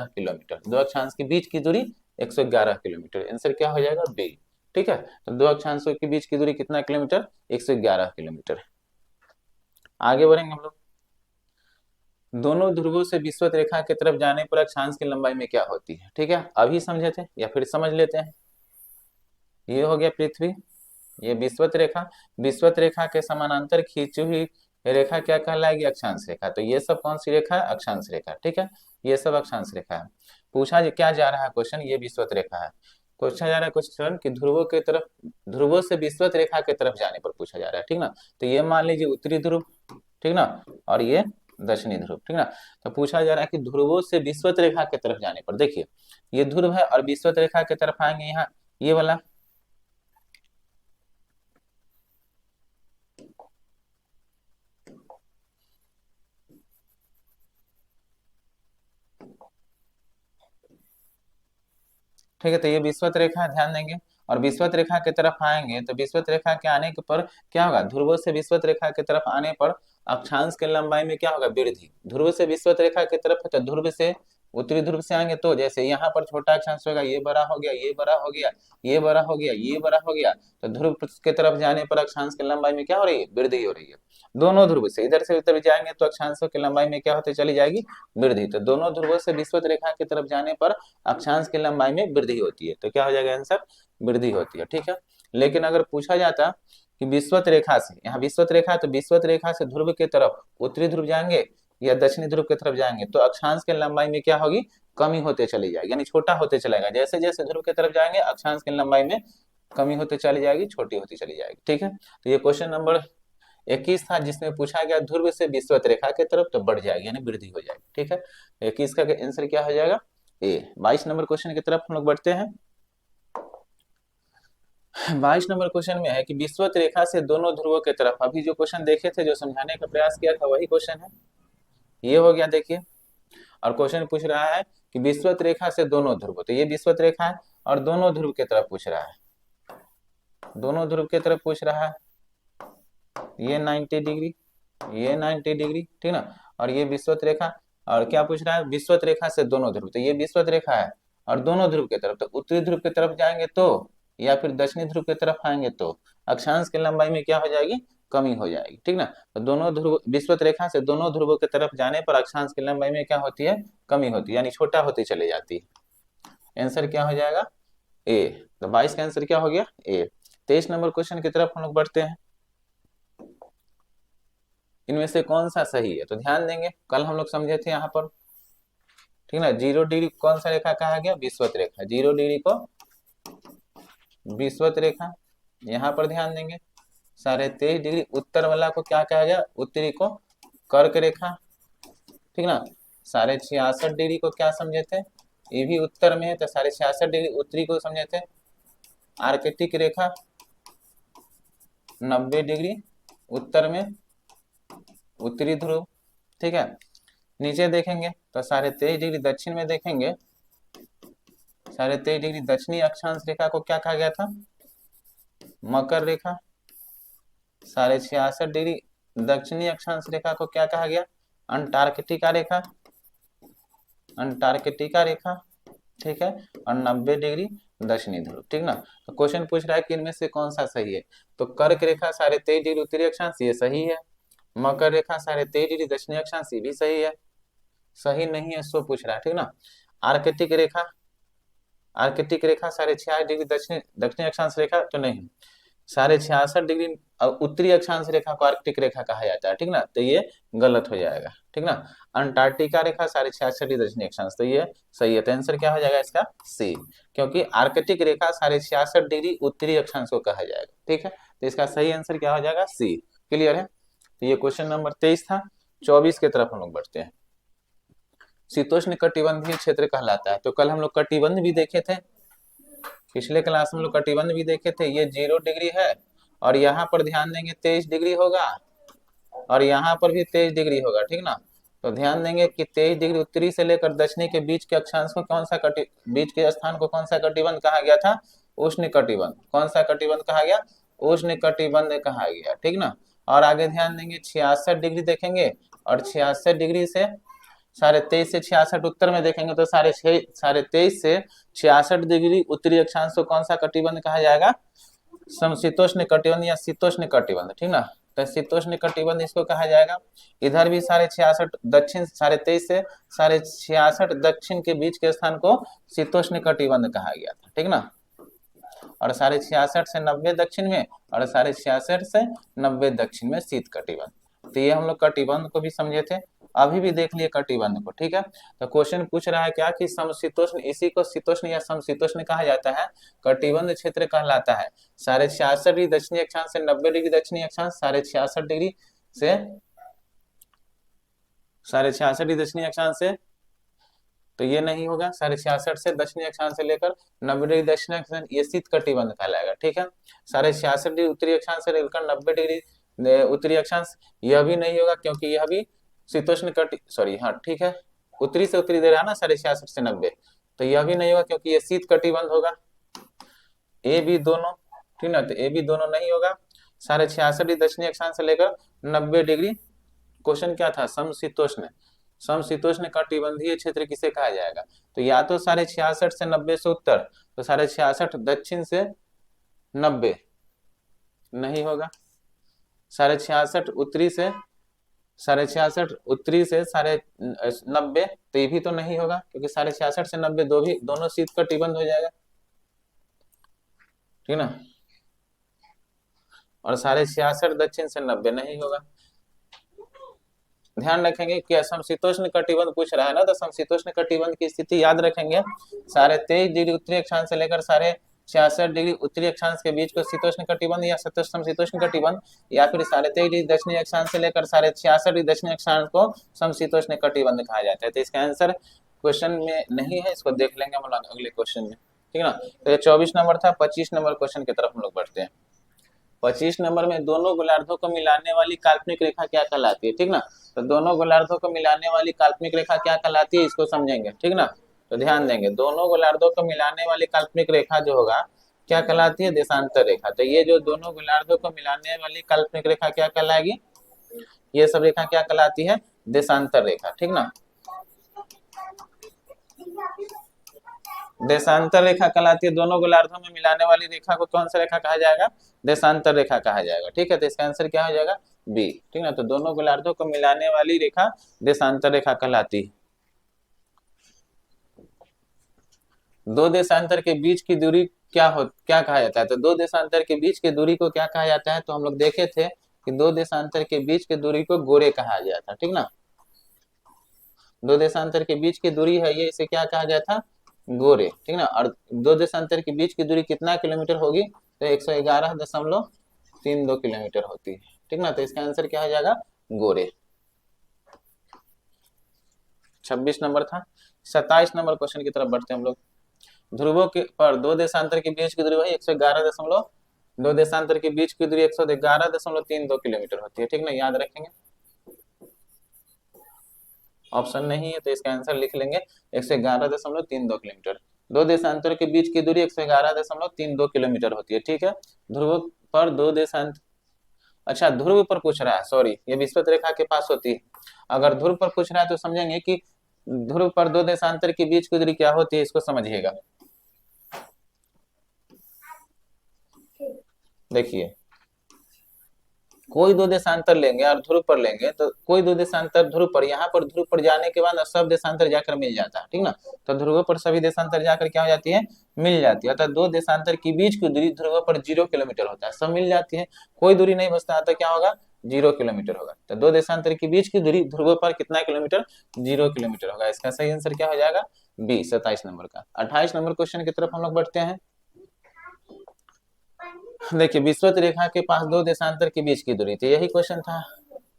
किलोमीटर। दो अक्षांश के बीच की दूरी 111 किलोमीटर। आंसर क्या हो जाएगा? बी। ठीक है, तो दो अक्षांशों के बीच की दूरी कितना किलोमीटर? 111 किलोमीटर। आगे बढ़ेंगे हम लोग। दोनों ध्रुवों से विषुवत रेखा की तरफ जाने पर अक्षांश की लंबाई में क्या होती है? ठीक है, अभी समझे थे या फिर समझ लेते हैं। ये हो गया पृथ्वी, ये विषुवत रेखा। विषुवत रेखा के समानांतर खींची हुई रेखा क्या कहलाएगी? अक्षांश रेखा। तो ये सब कौन सी रेखा है? अक्षांश रेखा। ठीक है, ये सब अक्षांश रेखा है। पूछा क्या जा रहा है क्वेश्चन? ये विषुवत रेखा है। पूछा जा रहा है क्वेश्चन कि ध्रुवों के तरफ, ध्रुवों से विषुवत रेखा की तरफ जाने पर पूछा जा रहा है, ठीक ना। तो ये मान लीजिए उत्तरी ध्रुव, ठीक ना, और ये दक्षिणी ध्रुव, ठीक ना। तो पूछा जा रहा है कि ध्रुवों से विषुवत रेखा की तरफ जाने पर, देखिए ये ध्रुव है और विषुवत रेखा की तरफ आएंगे यहाँ ये वाला, ठीक है। तो ये विषुवत रेखा ध्यान देंगे, और विषुवत रेखा की तरफ आएंगे तो विषुवत रेखा के आने के पर क्या होगा? ध्रुवों से विषुवत रेखा की तरफ आने पर अक्षांश की लंबाई में क्या होगा? वृद्धि। ध्रुव से विषुवत रेखा की तरफ है तो ध्रुव से उत्तरी ध्रुव से आएंगे तो जैसे यहाँ पर छोटा अक्षांश होगा, ये बड़ा हो गया, ये बड़ा हो गया, ये बड़ा हो गया, ये बड़ा हो गया, तो ध्रुव की तरफ जाने पर अक्षांश की लंबाई में क्या हो रही है? वृद्धि हो रही है। दोनों ध्रुव से उधर जाएंगे तो अक्षांशों की लंबाई में क्या होती चली जाएगी? वृद्धि। तो दोनों ध्रुवों से विषुवत रेखा की तरफ जाने पर अक्षांश की लंबाई में वृद्धि होती है। तो क्या हो जाएगा आंसर? वृद्धि होती है। ठीक है, लेकिन अगर पूछा जाता कि विषुवत रेखा से, यहाँ विषुवत रेखा, तो विषुवत रेखा से ध्रुव की तरफ उत्तरी ध्रुव जाएंगे या दक्षिणी ध्रुव की तरफ जाएंगे तो अक्षांश की लंबाई में क्या होगी? कमी होते चली जाएगी, यानी छोटा होते चलेगा। जैसे जैसे ध्रुव की तरफ जाएंगे अक्षांश की लंबाई में कमी होते चली जाएगी, छोटी होती चली जाएगी। ठीक है, तो ये क्वेश्चन नंबर 21 था जिसमें पूछा गया ध्रुव से विषुवत रेखा की तरफ तो बढ़ जाएगी, यानी वृद्धि हो जाएगी। ठीक है, 21 का आंसर क्या हो जाएगा? ए। 22 नंबर क्वेश्चन की तरफ हम लोग बढ़ते हैं। 22 नंबर क्वेश्चन में है कि विषुवत रेखा से दोनों ध्रुवों की तरफ, अभी जो क्वेश्चन देखे थे, जो समझाने का प्रयास किया था, वही क्वेश्चन है। ये हो गया, देखिए। और क्वेश्चन पूछ रहा है कि विषुवत रेखा से दोनों ध्रुव, तो ये विषुवत रेखा है और दोनों ध्रुव की तरफ पूछ रहा है, दोनों ध्रुव की तरफ पूछ रहा है। ये 90 डिग्री, ये 90 डिग्री, ठीक ना। और ये विषुवत रेखा, और क्या पूछ रहा है? विषुवत रेखा से दोनों ध्रुव, तो ये विषुवत रेखा है और दोनों ध्रुव की तरफ, तो उत्तरी ध्रुव की तरफ जाएंगे तो या फिर दक्षिणी ध्रुव की तरफ आएंगे तो अक्षांश की लंबाई में क्या हो जाएगी? कमी हो जाएगी, ठीक ना। तो दोनों ध्रुव, विषुवत रेखा से दोनों ध्रुवों की तरफ जाने पर अक्षांश की लंबाई में क्या होती है? कमी होती है, यानी छोटा होती चली जाती है। आंसर क्या हो जाएगा? ए। तो 22 का आंसर क्या हो गया? ए। 23 नंबर क्वेश्चन की तरफ हम लोग बढ़ते हैं। इनमें से कौन सा सही है? तो ध्यान देंगे, कल हम लोग समझे थे यहाँ पर, ठीक ना। 0 डिग्री कौन सा रेखा कहा गया? विषुवत रेखा। 0 डिग्री को विषुवत रेखा। यहाँ पर ध्यान देंगे, 23.5 डिग्री उत्तर वाला को क्या कहा गया? उत्तरी को कर्क रेखा, ठीक ना। 66.5 डिग्री को क्या समझे थे? ये भी उत्तर में है, तो 66.5 डिग्री उत्तरी को समझे थे आर्कटिक रेखा। 90 डिग्री उत्तर में उत्तरी ध्रुव, ठीक है। नीचे देखेंगे तो 23.5 डिग्री दक्षिण में देखेंगे, 23.5 डिग्री दक्षिणी अक्षांश रेखा को क्या कहा गया था? मकर रेखा। 66.5 डिग्री दक्षिणी अक्षांश रेखा को क्या कहा गया? अंटार्कटिका रेखा, अंटार्कटिका रेखा, ठीक है। और 90 डिग्री दक्षिणी ध्रुव, ठीक ना। तो क्वेश्चन पूछ रहा है कि इनमें से कौन सा सही है? तो कर्क रेखा 23.5 डिग्री उत्तरी अक्षांश, ये सही है। मकर रेखा 23.5 डिग्री दक्षिणी अक्षांश, ये भी सही है। सही नहीं है सो पूछ रहा है, ठीक ना। आर्कटिक रेखा, आर्कटिक रेखा 66.5 डिग्री दक्षिणी अक्षांश रेखा तो नहीं, 66.5 डिग्री उत्तरी अक्षांश रेखा को आर्कटिक रेखा कहा जाता है, ठीक ना। तो ये गलत हो जाएगा, ठीक ना। अंटार्कटिका रेखा 66.5 डिग्री दक्षिणी अक्षांश, तो ये सही है। तो आंसर क्या हो जाएगा इसका? सी, क्योंकि आर्कटिक रेखा 66.5 डिग्री उत्तरी अक्षांश को कहा जाएगा, ठीक है। तो इसका सही आंसर क्या हो जाएगा? सी। क्लियर है? तो ये क्वेश्चन नंबर 23 था। 24 की तरफ हम लोग बढ़ते हैं। शीतोष्ण कटिबंधीय क्षेत्र कहलाता है। तो कल हम लोग कटिबंध भी देखे थे, पिछले क्लास में लोग कटिबंध भी देखे थे। ये 0 डिग्री है और यहाँ पर ध्यान देंगे 23 डिग्री होगा और यहाँ पर भी 23 डिग्री होगा, ठीक ना। तो ध्यान देंगे कि 23 डिग्री उत्तरी से लेकर दक्षिणी के बीच के अक्षांश को कौन सा बीच के स्थान को कौन सा कटिबंध कहा गया था? उष्ण कटिबंध। कौन सा कटिबंध कहा गया? उष्ण कटिबंध कहा गया, ठीक ना। और आगे ध्यान देंगे 66 डिग्री देखेंगे, और 66 डिग्री से 23.5 से 66 उत्तर में देखेंगे तो 23.5 से 66 डिग्री उत्तरी अक्षांश को कौन सा कटिबंध कहा जाएगा? समशीतोष्ण कटिबंध या शीतोष्ण कटिबंध, ठीक ना। तो शीतोष्ण कटिबंध इसको कहा जाएगा। इधर भी 66.5 दक्षिण 23.5 से 66.5 दक्षिण के बीच के स्थान को शीतोष्ण कटिबंध कहा गया था, ठीक ना। और 66.5 से 90 दक्षिण में, और 66.5 से 90 दक्षिण में शीत कटिबंध। तो ये हम लोग कटिबंध को भी समझे थे, अभी भी देख लिए कटिबंध को, ठीक है। तो क्वेश्चन पूछ रहा है क्या कि समशीतोष्ण, इसी को शीतोष्ण या समशीतोष्ण कहा जाता है, कटिबंध क्षेत्र कहलाता है। 66.5 डिग्री दक्षिणी अक्षांश से 90 डिग्री दक्षिणी अक्षांश, 66.5 डिग्री से 66.5 डिग्री दक्षिणी अक्षांश से, तो ये नहीं होगा। 66.5 से दक्षिणी अक्षांश से लेकर 90 डिग्री दक्षिणी अक्षांश, ये शीत कटिबंध कहलाएगा, ठीक है। 66.5 डिग्री उत्तरी अक्षांश से लेकर 90 डिग्री उत्तरी अक्षांश, यह भी नहीं होगा क्योंकि यह भी शीतोष्ण हाँ ठीक है, उत्तरी से उत्तरी दे रहा है ना 66.5 से 90, तो यह भी नहीं होगा क्योंकि ये शीत कटिबंध होगा। ए बी दोनों, ठीक ना, तो ए बी दोनों नहीं होगा। 66.5 डिग्री दक्षिणी अक्षांश से लेकर 90 डिग्री, क्वेश्चन क्या था? समशीतोष्ण। समशीतोष्ण कटिबंधीय क्षेत्र किसे कहा जाएगा? तो या तो 66.5 से 90 से उत्तर, तो 66.5 दक्षिण से 90 नहीं होगा। 66.5 उत्तरी से 66.5 उत्तरी से 90, तो ये भी तो नहीं होगा क्योंकि 66.5 से 90 दोनों शीत कटिबंध हो जाएगा, ठीक ना। और 66.5 दक्षिण से 90 नहीं होगा। ध्यान रखेंगे कि समशीतोष्ण कटिबंध पूछ रहा है ना, तो समशीतोष्ण कटिबंध की स्थिति याद रखेंगे। 23.5 डिग्री उत्तरी अक्षांश से लेकर 66.5 डिग्री उत्तरी अक्षांश के बीच को शीतोष्ण कटिबंध या समशीतोष्ण कटिबंध, या फिर 23.5 डिग्री दक्षिणी अक्षांश से लेकर 66.5 डिग्री दक्षिणी अक्षांश को समशीतोष्ण कटिबंध कहा जाता है। तो इसका आंसर क्वेश्चन में नहीं है, इसको देख लेंगे हम लोग अगले क्वेश्चन में, ठीक ना। तो ये 24 नंबर था। 25 नंबर क्वेश्चन की तरफ हम लोग बढ़ते हैं। 25 नंबर में दोनों गोलार्धों को मिलाने वाली काल्पनिक रेखा क्या कहलाती है, ठीक ना। तो दोनों गोलार्धों को मिलाने वाली काल्पनिक रेखा क्या कहलाती है, इसको समझेंगे, ठीक ना। तो ध्यान देंगे, दोनों गोलार्धों को मिलाने वाली काल्पनिक रेखा जो होगा क्या कहलाती है? देशांतर रेखा। तो ये जो दोनों गोलार्धों को मिलाने वाली काल्पनिक रेखा क्या कहलाएगी? ये सब रेखा क्या कहलाती है? देशांतर रेखा, ठीक ना। देशांतर रेखा कहलाती है। दोनों गोलार्धों में मिलाने वाली रेखा को कौन सा रेखा कहा जाएगा? देशांतर रेखा कहा जाएगा, ठीक है। तो इसका आंसर क्या हो जाएगा? बी, ठीक ना। तो दोनों गोलार्धों को मिलाने वाली रेखा देशांतर रेखा कहलाती है। दो देशांतर के बीच की दूरी क्या कहा जाता है? तो दो देशांतर के बीच की दूरी को क्या कहा जाता है? तो हम लोग देखे थे कि दो देशांतर के बीच की दूरी को गोरे कहा गया था, ठीक ना। दो देशांतर के बीच की दूरी है ये, इसे क्या कहा गया था? गोरे, ठीक ना। और दो देशांतर के बीच की दूरी कितना किलोमीटर होगी? तो 111.32 किलोमीटर होती है, ठीक ना। तो इसका आंसर क्या हो जाएगा? गोरे। 26 नंबर था। 27 नंबर क्वेश्चन की तरफ बढ़ते हैं हम लोग। ध्रुवों के पर दो देशांतर के बीच की दूरी वही 111 दो देशांतर के बीच की दूरी 111.32 किलोमीटर होती है, ठीक ना, याद रखेंगे। ऑप्शन नहीं है तो इसका आंसर लिख लेंगे 111.32 किलोमीटर। दो देशांतर के बीच की दूरी 111.32 किलोमीटर होती है, ठीक है। ध्रुव पर दो देशांतर, अच्छा ध्रुव पर पूछ रहा है, सॉरी, ये विषुवत रेखा के पास होती है। अगर ध्रुव पर पूछ रहा है तो समझेंगे कि ध्रुव पर दो देशांतर के बीच की दूरी क्या होती है, इसको समझिएगा। देखिए, कोई दो देशांतर लेंगे और ध्रुव पर लेंगे, तो कोई दो देशांतर ध्रुव पर, यहाँ पर ध्रुव पर जाने के बाद सब देशांतर जाकर मिल जाता है, ठीक ना। तो ध्रुव पर सभी देशांतर जाकर क्या हो जाती है? मिल जाती है। अर्थात दो देशांतर के बीच की दूरी ध्रुव पर 0 किलोमीटर होता है, सब मिल जाती है, कोई दूरी नहीं बचता है, तो क्या होगा? 0 किलोमीटर होगा। तो दो देशांतर के बीच की दूरी ध्रुव पर कितना किलोमीटर? 0 किलोमीटर होगा। इसका सही आंसर क्या हो जाएगा? बी, 27 नंबर का। 28 नंबर क्वेश्चन की तरफ हम लोग बढ़ते हैं। देखिए, विषुवत रेखा के पास दो देशांतर के बीच की दूरी, तो यही क्वेश्चन था,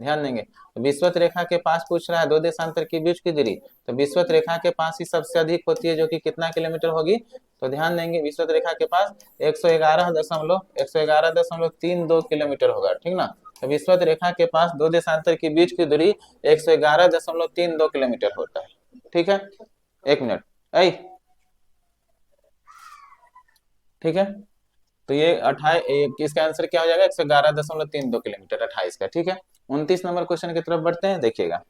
ध्यान देंगे। तो विषुवत रेखा के पास पूछ रहा है दो देशांतर के बीच की दूरी, तो विषुवत रेखा के पास ही सबसे अधिक होती है, जो कि कितना किलोमीटर होगी? तो ध्यान देंगे, विषुवत रेखा के पास 111.32 किलोमीटर होगा, ठीक ना। तो विषुवत रेखा के पास दो देशांतर के बीच की दूरी 111.32 किलोमीटर होता है, ठीक है। एक मिनट, ठीक है। तो ये 28, इसका आंसर क्या हो जाएगा? 111.32 किलोमीटर 28 का। ठीक है, 29 नंबर क्वेश्चन की तरफ बढ़ते हैं, देखिएगा।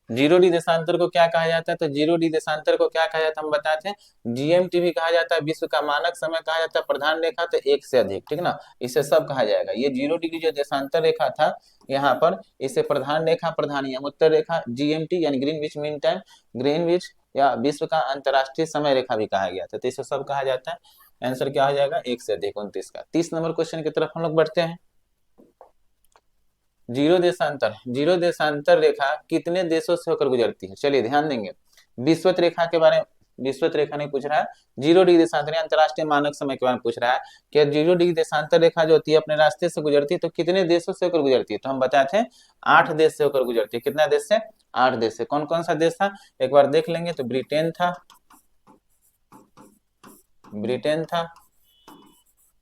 जीरो डी देशांतर को क्या कहा जाता है? तो जीरो डी देशांतर को क्या कहा जाता है हम बताते हैं। जीएमटी भी कहा जाता है, विश्व का मानक समय कहा जाता है, प्रधान रेखा तो एक से अधिक, ठीक ना, इसे सब कहा जाएगा। ये जीरो डिग्री जो देशांतर रेखा था यहाँ पर, इसे प्रधान रेखा, प्रधान यम उत्तर रेखा, जीएमटी यानी ग्रीनविच मीन टाइम, ग्रीनविच या विश्व का अंतरराष्ट्रीय समय रेखा भी कहा गया था, तो इसे सब कहा जाता है। आंसर क्या हो जाएगा? एक से अधिक 29 का। 30 नंबर क्वेश्चन की तरफ हम लोग बढ़ते हैं। जीरो देशांतर रेखा कितने देशों से होकर गुजरती है? चलिए ध्यान देंगे। विश्वत रेखा के बारे में, विश्वत रेखा नहीं पूछ रहा है, जीरो डिग्री देशांतर अंतरराष्ट्रीय मानक समय के बारे में पूछ रहा है कि जीरो डिग्री देशांतर रेखा जो होती है अपने रास्ते से गुजरती है तो कितने देशों से होकर गुजरती है? तो हम बताते हैं 8 देश से होकर गुजरती है। कितना देश से? 8 देश से। कौन कौन सा देश था एक बार देख लेंगे। तो ब्रिटेन था, ब्रिटेन था,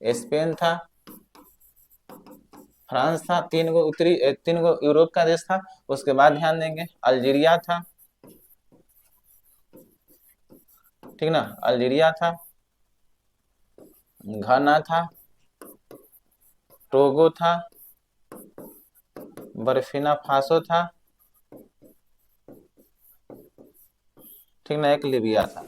स्पेन था, फ्रांस था, 3 गो यूरोप का देश था। उसके बाद ध्यान देंगे अल्जीरिया था, ठीक ना, अल्जीरिया था, घाना था, टोगो था, बर्फिना फासो था, ठीक ना, एक लीबिया था।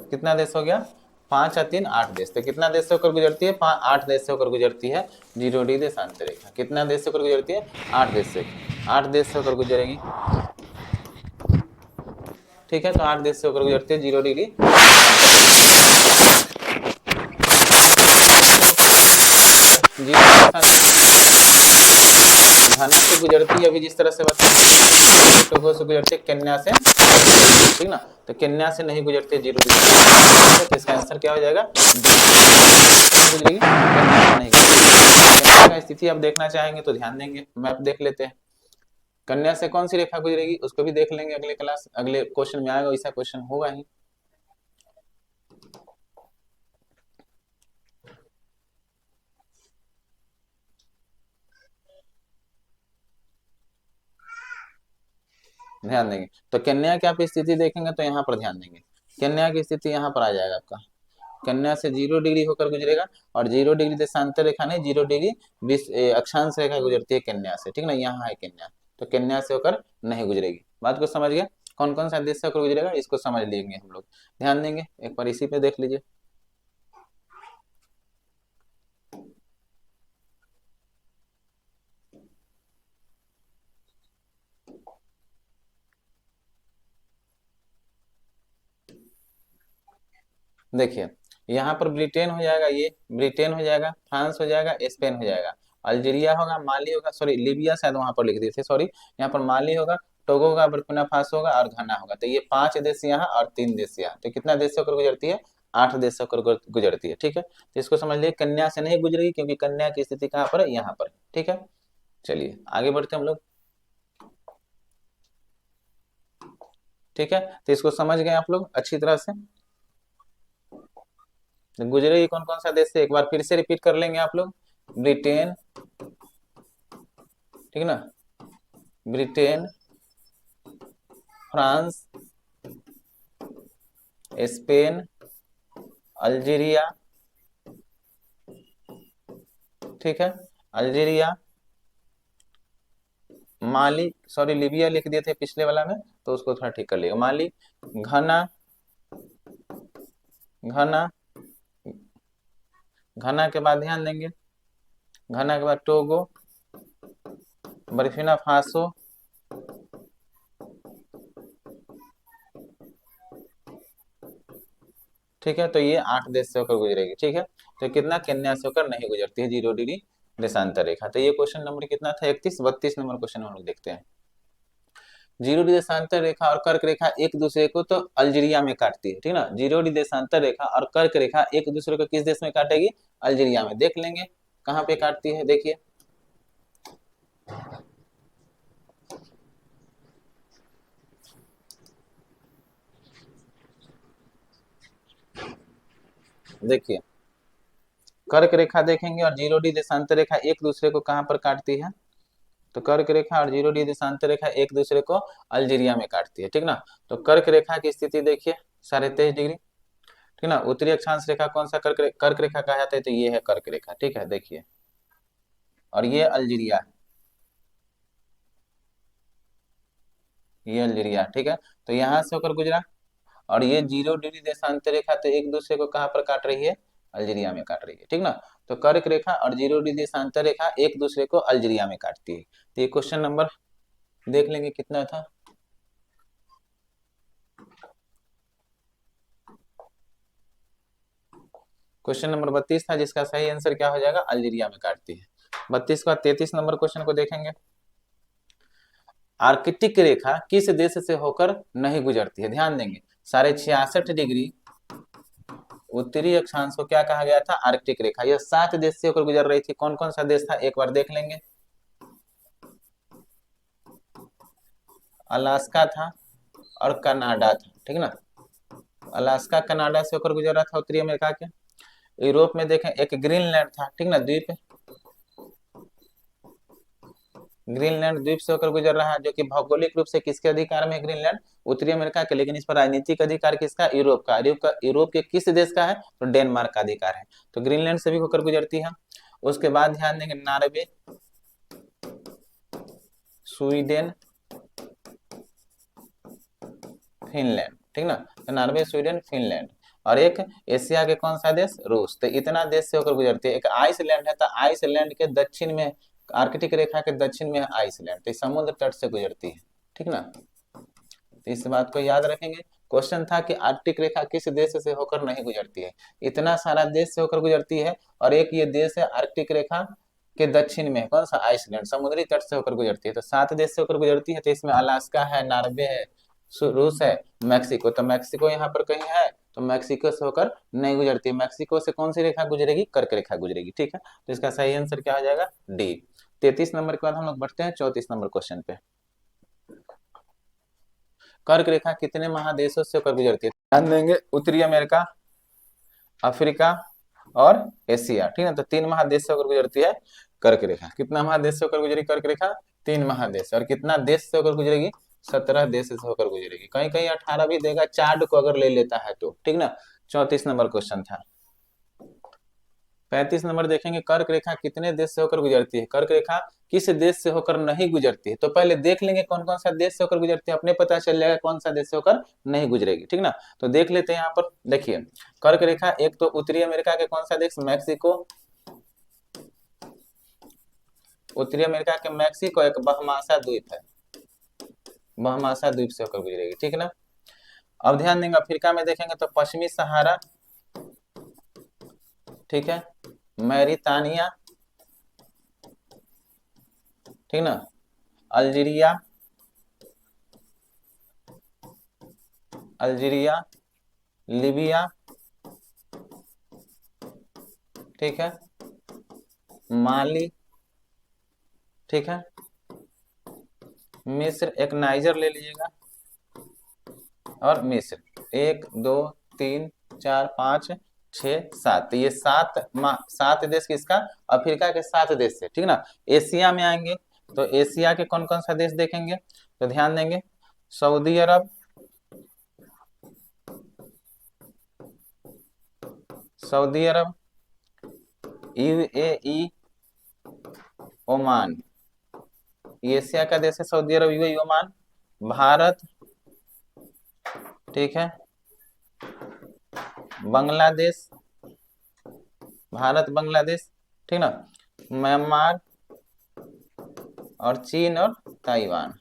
कितना देश हो गया? 5 और 3 8 देश। तो कितना देश से होकर गुजरती है? 8 देश से होकर गुजरती है जीरो डिग्री देशांतर रेखा। कितना देश से होकर गुजरती है? 8 देश से। 8 देश से होकर गुजरेगी, ठीक है। तो 8 देश से होकर गुजरती है जीरो डिग्री। घाना से गुजरती है, अभी जिस तरह से बताया, टोगो से गुजरती है, केन्या से, ठीक ना, तो केन्या से नहीं गुजरती है जीरो डिग्री। तो इसका आंसर क्या हो जाएगा? गुजरेगी, नहीं केन्या का स्थिति आप देखना चाहेंगे तो ध्यान देंगे, मैप देख लेते हैं। कन्या से कौन सी रेखा गुजरेगी उसको भी देख लेंगे, अगले क्लास, अगले क्वेश्चन में आएगा, ऐसा क्वेश्चन होगा ही। ध्यान देंगे तो कन्या की आप स्थिति देखेंगे तो यहाँ पर ध्यान देंगे, कन्या की स्थिति यहाँ पर आ जाएगा आपका। कन्या से जीरो डिग्री होकर गुजरेगा, और जीरो डिग्री देशांतर रेखा नहीं, जीरो डिग्री अक्षांश रेखा गुजरती है कन्या से, ठीक ना, यहाँ है कन्या, तो कन्या से होकर नहीं गुजरेगी। बात को समझ गए? कौन कौन सा देश से होकर गुजरेगा इसको समझ लेंगे हम लोग। ध्यान देंगे एक बार इसी पे देख लीजिए। देखिए यहाँ पर ब्रिटेन हो जाएगा, ये ब्रिटेन हो जाएगा, फ्रांस हो जाएगा, स्पेन हो जाएगा, अल्जीरिया होगा, माली होगा, सॉरी लीबिया शायद वहां पर लिख दिए थे, सॉरी, यहाँ पर माली होगा, टोगो होगा, बुर्किना फासो होगा और घाना होगा। तो ये 5 देश यहाँ और 3 देश यहाँ। तो कितना देश से होकर गुजरती है? 8 देश से होकर गुजरती है, ठीक है। तो इसको समझ लिए, कन्या से नहीं गुजरेगी क्योंकि कन्या की स्थिति कहाँ पर है? यहाँ पर, ठीक है। चलिए आगे बढ़ते हम लोग, ठीक है। तो इसको समझ गए आप लोग अच्छी तरह से। गुजरेगी कौन कौन सा देश से एक बार फिर से रिपीट कर लेंगे आप लोग। ब्रिटेन, ठीक ना, ब्रिटेन, फ्रांस, स्पेन, अल्जीरिया, ठीक है, अल्जीरिया, माली, सॉरी लीबिया लिख दिए थे पिछले वाला में, तो उसको थोड़ा ठीक कर लिएगा। माली, घना, घना, घना के बाद ध्यान देंगे, घना के बाद टोगो, बर्किना फासो, ठीक है। तो ये 8 देश से होकर गुजरेगी, ठीक है। तो कितना? केन्या से होकर नहीं गुजरती है जीरो डिग्री देशांतर रेखा। तो ये क्वेश्चन नंबर कितना था? 31। 32 नंबर क्वेश्चन हम लोग देखते हैं। जीरो डिग्री देशांतर रेखा और कर्क रेखा एक दूसरे को तो अल्जीरिया में काटती है, ठीक ना, जीरो डिग्री देशांतर रेखा और कर्क रेखा एक दूसरे को किस देश में काटेगी? अल्जीरिया में। देख लेंगे कहाँ पे काटती है, देखिए। देखिए कर्क रेखा देखेंगे और जीरो डिग्री देशांतर रेखा एक दूसरे को कहाँ पर काटती है? तो कर्क रेखा और 0 डिग्री देशांतर रेखा एक दूसरे को अल्जीरिया में काटती है, ठीक ना। तो कर्क रेखा की स्थिति देखिए 23.5 डिग्री, ठीक ना। उत्तरी अक्षांश रेखा कौन सा कर्क रेखा कहा जाता है, तो ये है कर्क रेखा, ठीक है, देखिए। और ये अल्जीरिया है, ये अल्जीरिया, ठीक है। तो यहाँ से होकर गुजरा, और ये 0 डिग्री देशांतर रेखा तो एक दूसरे को कहाँ पर काट रही है, अल्जीरिया में काट रही है, ठीक ना। तो कर्क रेखा और 0 डिग्री देशांतर रेखा एक दूसरे को अल्जीरिया में काटती है। तो ये क्वेश्चन नंबर देख लेंगे कितना था। क्वेश्चन नंबर 32 था, जिसका सही आंसर क्या हो जाएगा, अल्जीरिया में काटती है। 32 का 33 नंबर क्वेश्चन को देखेंगे। आर्कटिक रेखा किस देश से होकर नहीं गुजरती है, ध्यान देंगे। 66.5 डिग्री उत्तरी अक्षांश को क्या कहा गया था, आर्कटिक रेखा। यह 7 देश से होकर गुजर रही थी। कौन कौन सा देश था, एक बार देख लेंगे। अलास्का था और कनाडा था, ठीक ना। अलास्का कनाडा से होकर गुजर रहा था उत्तरी अमेरिका के। यूरोप में देखें एक ग्रीनलैंड था, ठीक ना, द्वीप। ग्रीनलैंड द्वीप से होकर गुजर रहा है, जो कि भौगोलिक रूप से किसके अधिकार में है, ग्रीनलैंड उत्तरी अमेरिका के, लेकिन इस पर राजनीतिक अधिकार किसका, यूरोप का। यूरोप के किस देश का है, तो डेनमार्क का अधिकार है। तो ग्रीनलैंड से भी होकर गुजरती है। उसके बाद ध्यान देंगे नॉर्वे, स्वीडन, फिनलैंड, ठीक ना। तो नॉर्वे, स्वीडन, फिनलैंड। और एक एशिया के कौन सा देश, रूस। तो इतना देश से होकर गुजरती है। एक आइसलैंड है, तो आइसलैंड के दक्षिण में, आर्कटिक रेखा के दक्षिण में है आइसलैंड, तो समुद्र तट से गुजरती है, ठीक ना। तो इस बात को याद रखेंगे। क्वेश्चन था कि आर्कटिक रेखा किस देश से होकर नहीं गुजरती है। इतना सारा देश से होकर गुजरती है, और एक ये देश है आर्कटिक रेखा के दक्षिण में, कौन सा, आइसलैंड, समुद्री तट से होकर गुजरती है। तो 7 देश से होकर गुजरती है। तो इसमें अलास्का है, नॉर्वे है, रूस है, मैक्सिको। तो मैक्सिको यहाँ पर कहीं है, तो मैक्सिको से होकर नहीं गुजरती। मैक्सिको से कौन सी रेखा गुजरेगी, कर्क रेखा गुजरेगी, ठीक है। तो इसका सही आंसर क्या हो जाएगा, डी। 33 नंबर के बाद हम लोग बढ़ते हैं 34 नंबर क्वेश्चन पे। कर्क रेखा कितने महादेशों से होकर गुजरती है, ध्यान देंगे। उत्तरी अमेरिका, अफ्रीका और एशिया, ठीक है। तो 3 महादेश से होकर गुजरती है कर्क रेखा। कितना महादेश से होकर गुजरेगी कर्क रेखा, 3 महादेश। और कितना देश से होकर गुजरेगी, 17 देश से होकर गुजरेगी। कहीं कहीं 18 भी देगा, चार्ट को अगर ले लेता है तो, ठीक ना। 34 नंबर क्वेश्चन था। 35 नंबर देखेंगे, कर्क रेखा कितने देश से होकर गुजरती है, कर्क रेखा किस देश से होकर नहीं गुजरती है। तो पहले देख लेंगे कौन कौन सा देश से होकर गुजरती है, अपने पता चल जाएगा कौन सा देश से होकर नहीं गुजरेगी, ठीक ना। तो देख लेते हैं यहाँ पर, देखिए कर्क रेखा एक तो उत्तरी अमेरिका के कौन सा देश, मैक्सिको, उत्तरी अमेरिका के मैक्सिको, एक बहमासा द्वीप है, बहमासा द्वीप से होकर गुजरेगी, ठीक है ना। अब ध्यान देंगे अफ्रीका में देखेंगे तो पश्चिमी सहारा, ठीक है, मैरितानिया, ठीक ना, अल्जीरिया, अल्जीरिया, लीबिया, ठीक है, माली, ठीक है, मिस्र, एक नाइजर ले लीजिएगा, और मिस्र। 1 2 3 4 5 6 7, ये 7 देश किसका, अफ्रीका के 7 देश से, ठीक ना। एशिया में आएंगे तो एशिया के कौन कौन सा देश देखेंगे, तो ध्यान देंगे सऊदी अरब, सऊदी अरब, यूएई, ओमान। एशिया का देश है सऊदी अरब, यूएई, ओमान। भारत, ठीक है, बांग्लादेश, भारत बांग्लादेश, ठीक ना, म्यांमार, और चीन और ताइवान।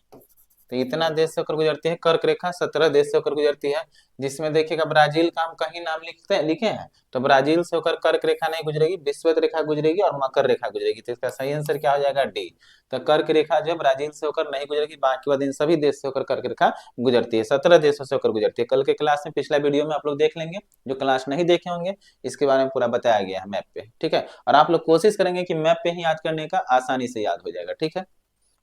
तो इतना देश से होकर गुजरती है कर्क रेखा, 17 देश से होकर गुजरती है। जिसमें देखिएगा ब्राजील का हम कहीं नाम लिखे हैं, तो ब्राजील से होकर कर्क रेखा नहीं गुजरेगी, विषुवत रेखा गुजरेगी और मकर रेखा गुजरेगी। तो इसका सही आंसर क्या हो जाएगा, डी। तो कर्क रेखा जो ब्राजील से होकर नहीं गुजरेगी, बाकी वाले इन सभी देश से होकर कर्क रेखा गुजरती है, 17 देशों से होकर गुजरती है। कल के क्लास में, पिछला वीडियो में आप लोग देख लेंगे, जो क्लास नहीं देखे होंगे इसके बारे में पूरा बताया गया है मैप पे, ठीक है। और आप लोग कोशिश करेंगे कि मैप पे ही याद करने का, आसानी से याद हो जाएगा, ठीक है।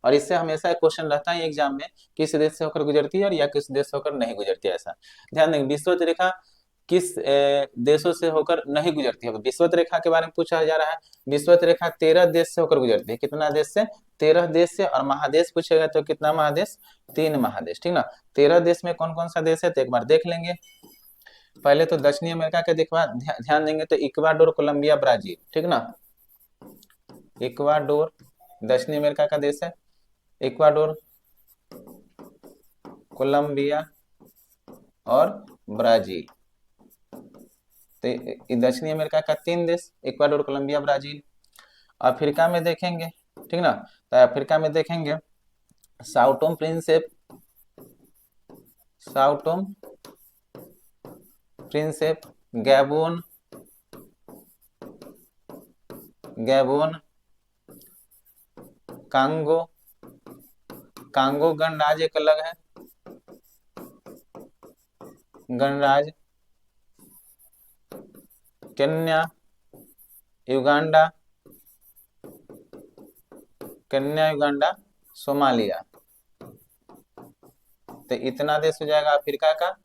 और इससे हमेशा एक क्वेश्चन रहता है एग्जाम में, किस देश से होकर गुजरती है और या किस देश से होकर नहीं गुजरती है, ऐसा ध्यान देंगे। विषुवत रेखा किस देशों से होकर नहीं गुजरती है? विषुवत रेखा के बारे में पूछा जा रहा है। विषुवत रेखा 13 देश से होकर गुजरती है। कितना देश से? 13 देश से। और महादेश पूछेगा तो कितना महादेश? 3 महादेश, ठीक ना। 13 देश में कौन कौन सा देश है तो एक बार देख लेंगे। पहले तो दक्षिणी अमेरिका के देखवा ध्यान देंगे तो इक्वाडोर, कोलंबिया, ब्राजील, ठीक ना। इक्वाडोर दक्षिणी अमेरिका का देश है। इक्वाडोर, कोलंबिया और ब्राजील, तो दक्षिणी अमेरिका का 3 देश, इक्वाडोर, कोलंबिया, ब्राजील। अफ्रीका में देखेंगे, ठीक ना, तो अफ्रीका में देखेंगे Sao Tome Principe, Sao Tome Principe, Gabon, Gabon, Congo, Congo गणराज्य एक अलग है, गणराज्य, Kenya, Uganda, Kenya, Uganda, Somalia, तो इतना देश हो जाएगा अफ्रीका का।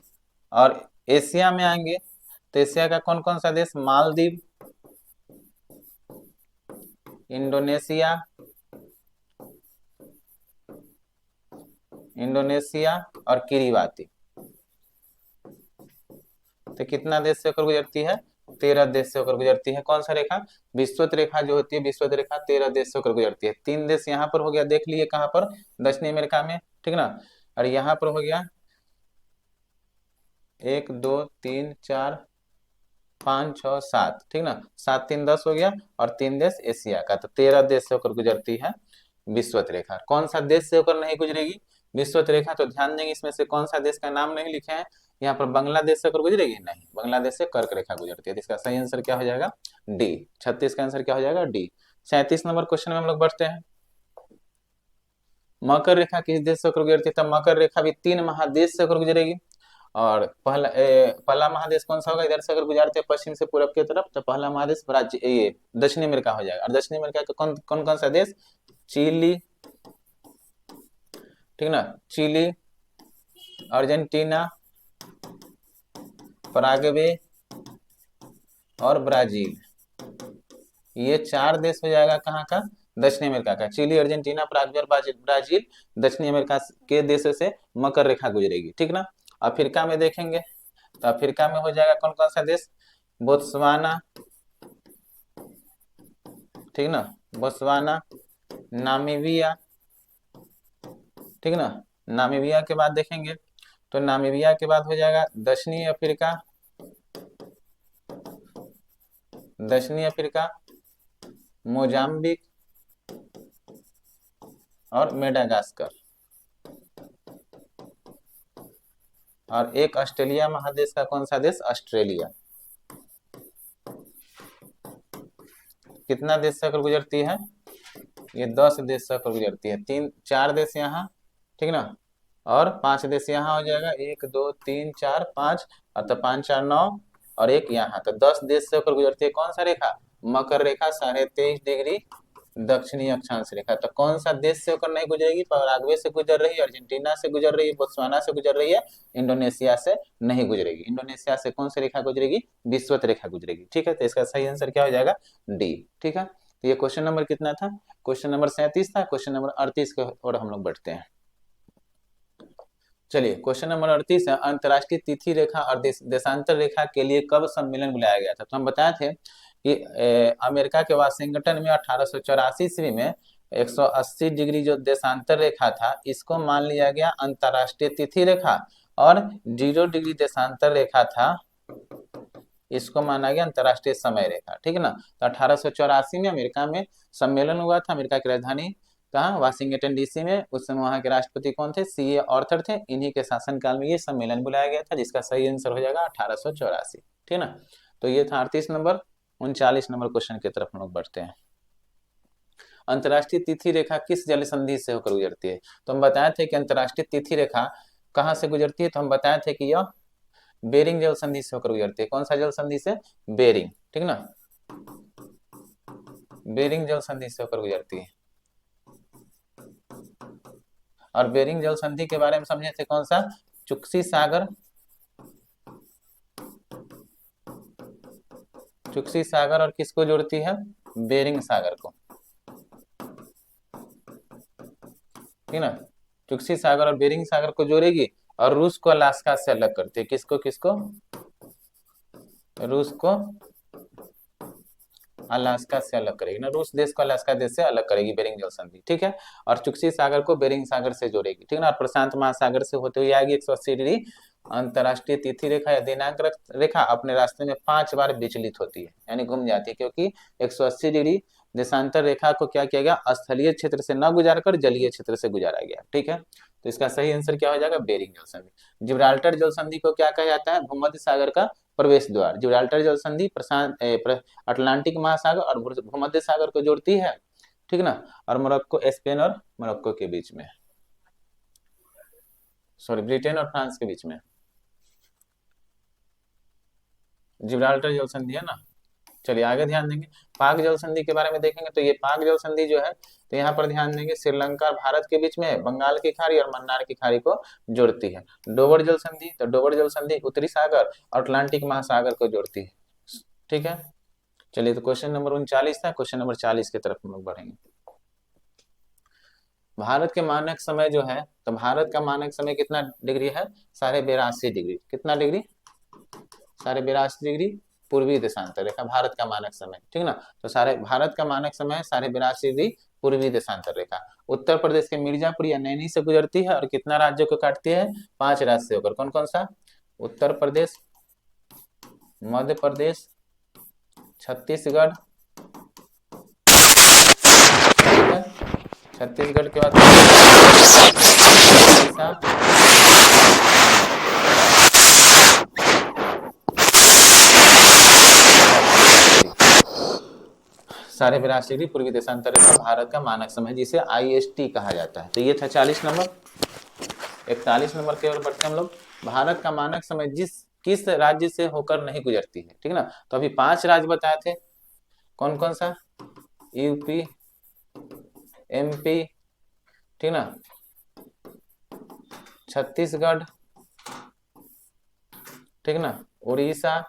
और एशिया में आएंगे तो एशिया का कौन कौन सा देश? मालदीव, इंडोनेशिया, इंडोनेशिया और किरीबाती, तो कितना देश से होकर गुजरती है? 13 देश से होकर गुजरती है। कौन सा रेखा? विषुवत रेखा जो होती है, विषुवत रेखा 13 देश से होकर गुजरती है। 3 देश यहाँ पर हो गया, देख लिए कहाँ पर? दक्षिणी अमेरिका में, ठीक ना। और यहाँ पर हो गया 1 2 3 4 5 6 7, ठीक ना। 7 3 10 हो गया, और 3 देश एशिया का, तो 13 देश से होकर गुजरती है विषुवत रेखा। कौन सा देश से होकर नहीं गुजरेगी विषुवत रेखा? तो ध्यान देंगे, इसमें से कौन सा देश का नाम नहीं लिखे हैं। यहाँ पर बांग्लादेश से होकर गुजरेगी? नहीं, बांग्लादेश से कर्क रेखा गुजरती है। तो इसका सही आंसर क्या हो जाएगा? डी। 36 का आंसर क्या हो जाएगा? डी। 37 नंबर क्वेश्चन में हम लोग बढ़ते हैं। मकर रेखा किस देश से होकर गुजरती है? तो मकर रेखा भी 3 महादेश से होकर गुजरेगी। और पहला महादेश कौन सा होगा? इधर से अगर गुजरते हैं पश्चिम से पूरब की तरफ, तो पहला महादेश ये दक्षिणी अमेरिका हो जाएगा। और दक्षिणी अमेरिका का कौन कौन सा देश? चिली, ठीक ना, चिली, अर्जेंटीना, पराग्वे और ब्राजील, ये 4 देश हो जाएगा कहाँ का? दक्षिणी अमेरिका का। चिली, अर्जेंटीना, पराग्वे और ब्राजील दक्षिणी अमेरिका के देशों से मकर रेखा गुजरेगी, ठीक ना। अफ्रीका में देखेंगे तो अफ्रीका में हो जाएगा कौन कौन सा देश? बोत्सवाना, ठीक ना, बोत्सवाना, नामीबिया, ठीक ना। नामीबिया के बाद देखेंगे तो नामीबिया के बाद हो जाएगा दक्षिणी अफ्रीका, दक्षिणी अफ्रीका, मोजाम्बिक और मेडागास्कर। और एक ऑस्ट्रेलिया महादेश का कौन सा देश? ऑस्ट्रेलिया। कितना देश से होकर गुजरती है? ये 10 देश से होकर गुजरती है। 4 देश यहाँ, ठीक ना, और 5 देश यहाँ हो जाएगा। 1 2 3 4 5, और तो 5 4 9 और एक यहाँ, तो 10 देश से होकर गुजरती है। कौन सा रेखा? मकर रेखा, 23.5 डिग्री दक्षिणी अक्षांश रेखा। तो कौन सा देश से होकर नहीं गुजरेगी? पराग्वे से गुजर रही है, अर्जेंटीना से गुजर रही है, बोत्सवाना से गुजर रही है, इंडोनेशिया से नहीं गुजरेगी। इंडोनेशिया से कौन सी रेखा गुजरेगी? विषुवत रेखा गुजरेगी, ठीक है। तो इसका सही आंसर क्या हो जाएगा? डी, ठीक है। तो ये क्वेश्चन नंबर कितना था? क्वेश्चन नंबर 37 था। क्वेश्चन नंबर 38 की ओर हम लोग बढ़ते हैं। चलिए, क्वेश्चन नंबर 38 है, अंतरराष्ट्रीय तिथि रेखा और देशांतर रेखा के लिए कब सम्मेलन बुलाया गया था? तो हम बताए थे कि अमेरिका के वाशिंगटन में 1884 ईस्वी में 180 डिग्री जो देशांतर रेखा था, इसको मान लिया गया अंतरराष्ट्रीय तिथि रेखा, और 0 डिग्री देशांतर रेखा था, इसको माना गया अंतरराष्ट्रीय समय रेखा, ठीक है ना। तो 1884 में अमेरिका में सम्मेलन हुआ था। अमेरिका की राजधानी कहाँ? वाशिंगटन डीसी में। उस समय वहां के राष्ट्रपति कौन थे? सीए ऑर्थर थे। इन्हीं के शासनकाल में ये सम्मेलन बुलाया गया था, जिसका सही आंसर हो जाएगा 1884, ठीक है ना। तो ये था 38 नंबर। 39 नंबर क्वेश्चन की तरफ हम लोग बढ़ते हैं। अंतरराष्ट्रीय तिथि रेखा किस जल संधि से होकर गुजरती है? तो हम बताए थे कि अंतरराष्ट्रीय तिथि रेखा कहाँ से गुजरती है, तो हम बताए थे कि यह बेरिंग जल संधि से होकर गुजरती है। कौन सा जल संधि से? बेरिंग, ठीक ना, बेरिंग जल संधि से होकर गुजरती है। और बेरिंग जल संधि के बारे में समझे थे कौन सा? चुक्सी सागर, चुक्सी सागर और किसको जोड़ती है? बेरिंग सागर को, ठीक ना। चुक्सी सागर और बेरिंग सागर को जोड़ेगी और रूस को अलास्का से अलग करती है। किसको किसको? रूस को अलास्का से अलग करेगी ना, रूस देश को अलास्का देश से अलग करेगी बेरिंग जल संधि, ठीक है। और चुक्सी सागर को बेरिंग सागर से जोड़ेगी, ठीक ना। और प्रशांत महासागर से होते हुए आएगी 180 डिग्री अंतरराष्ट्रीय तिथि रेखा या दिनांक रेखा अपने रास्ते में 5 बार विचलित होती है, यानी घूम जाती है, क्योंकि 180 डिग्री देशांतर रेखा को क्या किया गया? स्थलीय क्षेत्र से न गुजार कर जलीय क्षेत्र से गुजारा गया, ठीक है। तो इसका सही आंसर क्या हो जाएगा? बेरिंग जल संधि। जिब्राल्टर जल संधि को क्या कहा जाता है? भूमध्य सागर का प्रवेश द्वार। जिब्राल्टर जल संधि अटलांटिक महासागर और भूमध्य सागर को जोड़ती है, ठीक ना। और मोरक्को, स्पेन और मोरक्को के बीच में, सॉरी ब्रिटेन और फ्रांस के बीच में जिब्राल्टर जल संधि है ना। चलिए आगे ध्यान देंगे, पाक जल संधि के बारे में देखेंगे। तो ये पाक जल संधि जो है, तो यहाँ पर ध्यान देंगे श्रीलंका और भारत के बीच में बंगाल की खाड़ी और मन्नार की खाड़ी को जोड़ती है। डोबर जल संधि, तो डोबर जल संधि उत्तरी सागर और अटलांटिक महासागर को जोड़ती है, ठीक है। चलिए तो क्वेश्चन नंबर 39 था, क्वेश्चन नंबर 40 की तरफ हम लोग बढ़ेंगे। भारत के मानक समय जो है, तो भारत का मानक समय कितना डिग्री है? 82.5 डिग्री। कितना डिग्री? 82.5 डिग्री पूर्वी देशांतर रेखा भारत का मानक समय, ठीक ना। तो सारे भारत का मानक समय 82.5 डिग्री पूर्वी देशांतर रेखा उत्तर प्रदेश के मिर्जापुर या नैनी से गुजरती है और कितना राज्यों को काटती है? 5 राज्य से होकर। कौन कौन सा? उत्तर प्रदेश, मध्य प्रदेश, छत्तीसगढ़, ठीक है। छत्तीसगढ़ के बाद उड़ीसा, 82.5 डिग्री पूर्वी देशांतर रेखा भारत का मानक समय, जिसे IST कहा जाता है। तो ये था 40 नंबर। 41 नंबर की ओर बढ़ते हम लोग। भारत का मानक समय किस राज्य से होकर नहीं गुजरती है, ठीक ना। तो अभी 5 राज्य बताए थे, कौन कौन सा? यूपी, MP, ठीक ना, छत्तीसगढ़, ठीक ना, उड़ीसा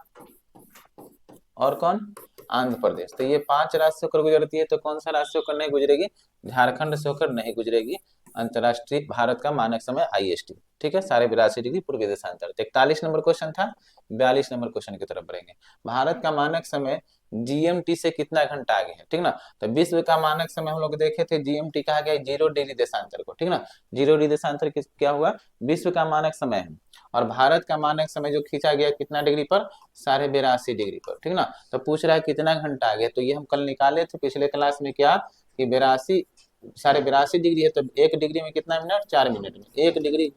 और कौन? आंध्र प्रदेश। तो ये 5 राज्य से होकर गुजरती है। तो कौन सा राज्य से होकर नहीं गुजरेगी? झारखंड से होकर नहीं गुजरेगी अंतरराष्ट्रीय भारत का मानक समय IST, ठीक है। 82.5 डिग्री पूर्वी देशांतर। 41 नंबर क्वेश्चन था। 42 नंबर क्वेश्चन की तरफ बढ़ेंगे। भारत का मानक समय GMT से कितना घंटा आगे है, ठीक ना। तो विश्व का मानक समय हम लोग देखे थे, GMT कहा गया 0 डिग्री देशांतर को, ठीक ना। 0 डिग्री देशांतर क्या हुआ? विश्व का मानक समय है। और भारत का मानक समय जो खींचा गया कितना डिग्री पर? 82.5 डिग्री पर, ठीक ना। तो पूछ रहा है कितना घंटा आगे, तो ये हम कल निकाले थे पिछले क्लास में, क्या कि 82 डिग्री है। तो 1 डिग्री में कितना मिनट? 4 मिनट में। 1 डिग्री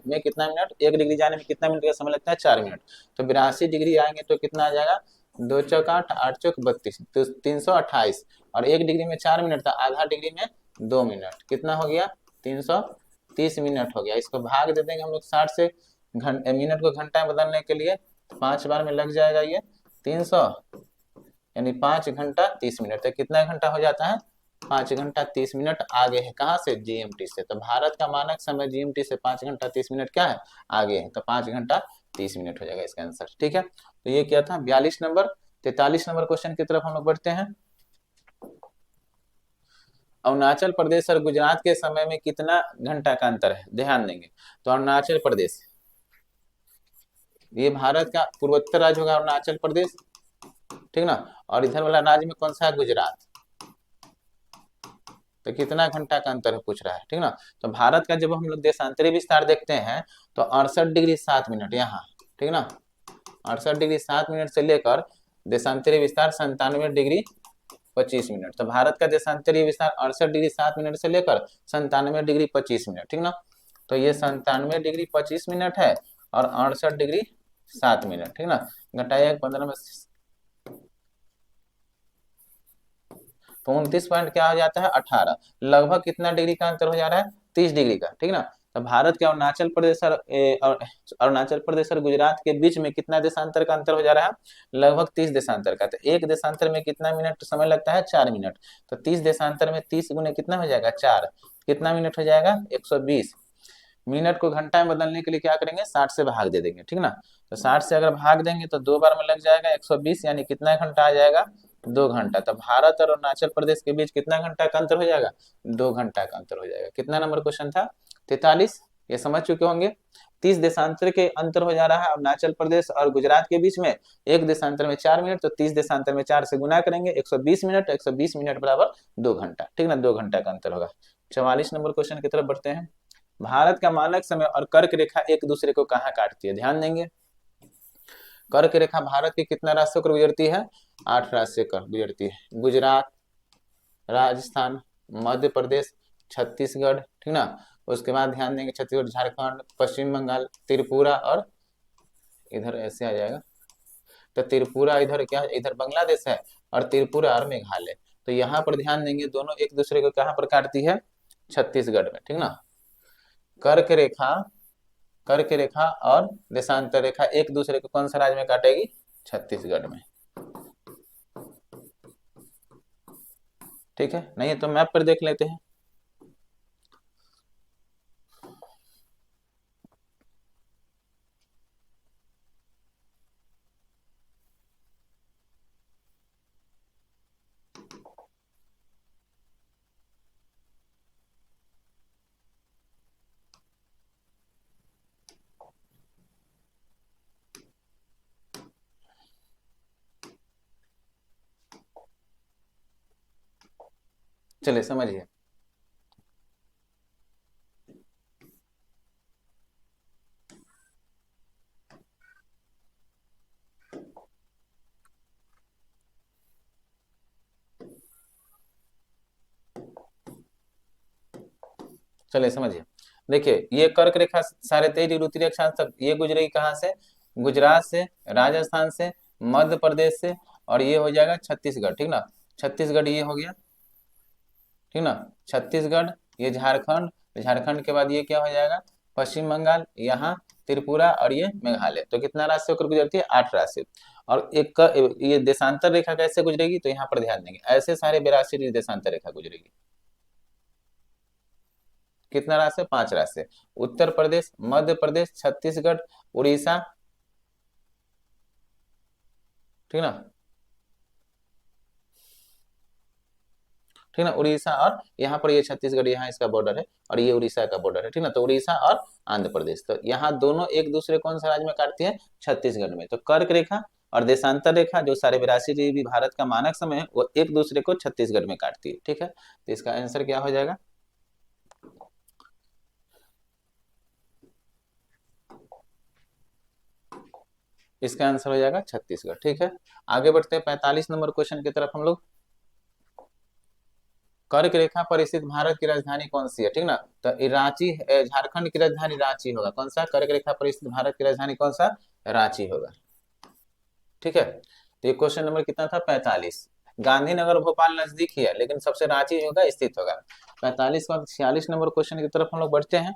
में कितना मिनट? 1 डिग्री जाने में कितना मिनट का समय लगता है? 4 मिनट। तो 82 डिग्री आएंगे तो कितना आ जाएगा? 2 चौक 8, 8 चौक 32, तो 328। और 1 डिग्री में 4 मिनट था, आधा डिग्री में 2 मिनट, कितना हो गया? 330 मिनट हो गया। इसको भाग दे देंगे हम लोग 60 से, मिनट को घंटा में बदलने के लिए 5 बार में लग जाएगा ये 300, यानी 5 घंटा 30 मिनट। तो कितना घंटा हो जाता है? 5 घंटा 30 मिनट आगे है। कहाँ से? GMT से। तो भारत का मानक समय GMT से 5 घंटा 30 मिनट क्या है? आगे है। तो 5 घंटा 30 मिनट हो जाएगा इसका आंसर, ठीक है। तो ये क्या था? 42 नंबर। 43 नंबर क्वेश्चन की तरफ हम लोग बढ़ते हैं। अरुणाचल प्रदेश और गुजरात के समय में कितना घंटा का अंतर है? ध्यान देंगे। तो अरुणाचल प्रदेश, ये भारत का पूर्वोत्तर राज्य होगा अरुणाचल प्रदेश, ठीक ना। और इधर वाला राज्य में कौन सा है? गुजरात। तो कितना घंटा का अंतर है पूछ रहा है, ठीक ना। तो भारत का जब हम लोग देशांतरी विस्तार देखते हैं तो 68 डिग्री 7 मिनट यहाँ, ठीक ना। 68 डिग्री 7 मिनट से लेकर देशांतरी विस्तार 97 डिग्री 25 मिनट। तो भारत का देशांतरीय विस्तार 68 डिग्री 7 मिनट से लेकर 97 डिग्री 25 मिनट, ठीक ना। तो ये 97 डिग्री 25 मिनट है और 68 डिग्री 7 मिनट, ठीक ना। घटाइए 15 में, तो 29 पॉइंट क्या हो जाता है? 18। लगभग कितना डिग्री का अंतर हो जा रहा है? 30 डिग्री का, ठीक ना। तो भारत के अरुणाचल प्रदेश और गुजरात के बीच में कितना देशांतर का अंतर हो जा रहा है? लगभग 30 देशांतर का। तो एक देशांतर में कितना मिनट समय लगता है? 4 मिनट। तो 30 देशांतर में 30 गुने कितना हो जाएगा? 4, कितना मिनट हो जाएगा? 120। मिनट को घंटा में बदलने के लिए क्या करेंगे, 60 से भाग दे देंगे, ठीक ना। तो 60 से अगर भाग देंगे तो 2 बार में लग जाएगा 120, यानी कितना घंटा आ जाएगा, 2 घंटा। तो भारत और अरुणाचल प्रदेश के बीच कितना घंटा का अंतर हो जाएगा, 2 घंटा का अंतर हो जाएगा। कितना नंबर क्वेश्चन था, 43, ये समझ चुके होंगे। 30 देशांतर के अंतर हो जा रहा है अरुणाचल प्रदेश और गुजरात के बीच में, एक देशांतर में 4 मिनट, तो 30 देशांतर में 4 से गुना करेंगे, 120 मिनट, 120 मिनट बराबर 2 घंटा, ठीक ना, 2 घंटा का अंतर होगा। 44 नंबर क्वेश्चन की तरफ बढ़ते हैं। भारत का मानक समय और कर्क रेखा एक दूसरे को कहाँ काटती है, ध्यान देंगे। कर्क रेखा भारत की कितना राष्ट्रों को गुजरती है, 8 राज्य कर गुजरती है, गुजरात, राजस्थान, मध्य प्रदेश, छत्तीसगढ़, ठीक ना। उसके बाद ध्यान देंगे छत्तीसगढ़, झारखंड, पश्चिम बंगाल, त्रिपुरा, और इधर ऐसे आ जाएगा, तो त्रिपुरा इधर क्या, इधर बांग्लादेश है, और त्रिपुरा और मेघालय। तो यहाँ पर ध्यान देंगे दोनों एक दूसरे को कहाँ पर काटती है, छत्तीसगढ़ में, ठीक ना। कर्क रेखा, कर्क रेखा और देशांतर रेखा एक दूसरे को कौन सा राज्य में काटेगी, छत्तीसगढ़ में, ठीक है। नहीं तो मैप पर देख लेते हैं। चलिए समझिए, चलिए समझिए। देखिए ये कर्क रेखा साढ़े 23 डिग्री उत्तरी अक्षांश तक ये गुजरेगी कहाँ से, गुजरात से, राजस्थान से, मध्य प्रदेश से, और ये हो जाएगा छत्तीसगढ़, ठीक ना। छत्तीसगढ़ ये हो गया, ठीक ना, छत्तीसगढ़, ये झारखंड, झारखंड के बाद ये क्या हो जाएगा, पश्चिम बंगाल, यहाँ त्रिपुरा, और ये मेघालय। तो कितना राशि होकर गुजरती है, 8 राशि। और एक ये देशांतर रेखा कैसे गुजरेगी, तो यहाँ पर ध्यान देंगे, ऐसे सारे 82 देशांतर रेखा गुजरेगी। कितना राशि, 5 राशि, उत्तर प्रदेश, मध्य प्रदेश, छत्तीसगढ़, उड़ीसा, ठीक ना, ठीक ना, उड़ीसा, और यहाँ पर ये छत्तीसगढ़, यहाँ इसका बॉर्डर है, और ये उड़ीसा का बॉर्डर है, ठीक ना। तो उड़ीसा और आंध्र प्रदेश, तो यहाँ दोनों एक दूसरे कौन सा राज्य में काटती है, छत्तीसगढ़ में। तो कर्क रेखा और देशांतर रेखा जो साढ़े 82 डिग्री भारत का मानक समय है, वो एक दूसरे को छत्तीसगढ़ में काटती है, ठीक है। तो इसका आंसर क्या हो जाएगा, इसका आंसर हो जाएगा छत्तीसगढ़, ठीक है। आगे बढ़ते हैं 45 नंबर क्वेश्चन की तरफ हम लोग। कर्क रेखा पर स्थित भारत की राजधानी कौन सी है, ठीक ना। तो रांची, झारखंड की राजधानी रांची होगा, कौन सा, कर्क रेखा पर स्थित भारत की राजधानी कौन सा, रांची होगा, ठीक है। तो ये क्वेश्चन नंबर कितना था, 45। गांधीनगर भोपाल नजदीक ही है, लेकिन सबसे रांची होगा, स्थित होगा। 45 का 46 नंबर क्वेश्चन की तरफ हम लोग बढ़ते हैं।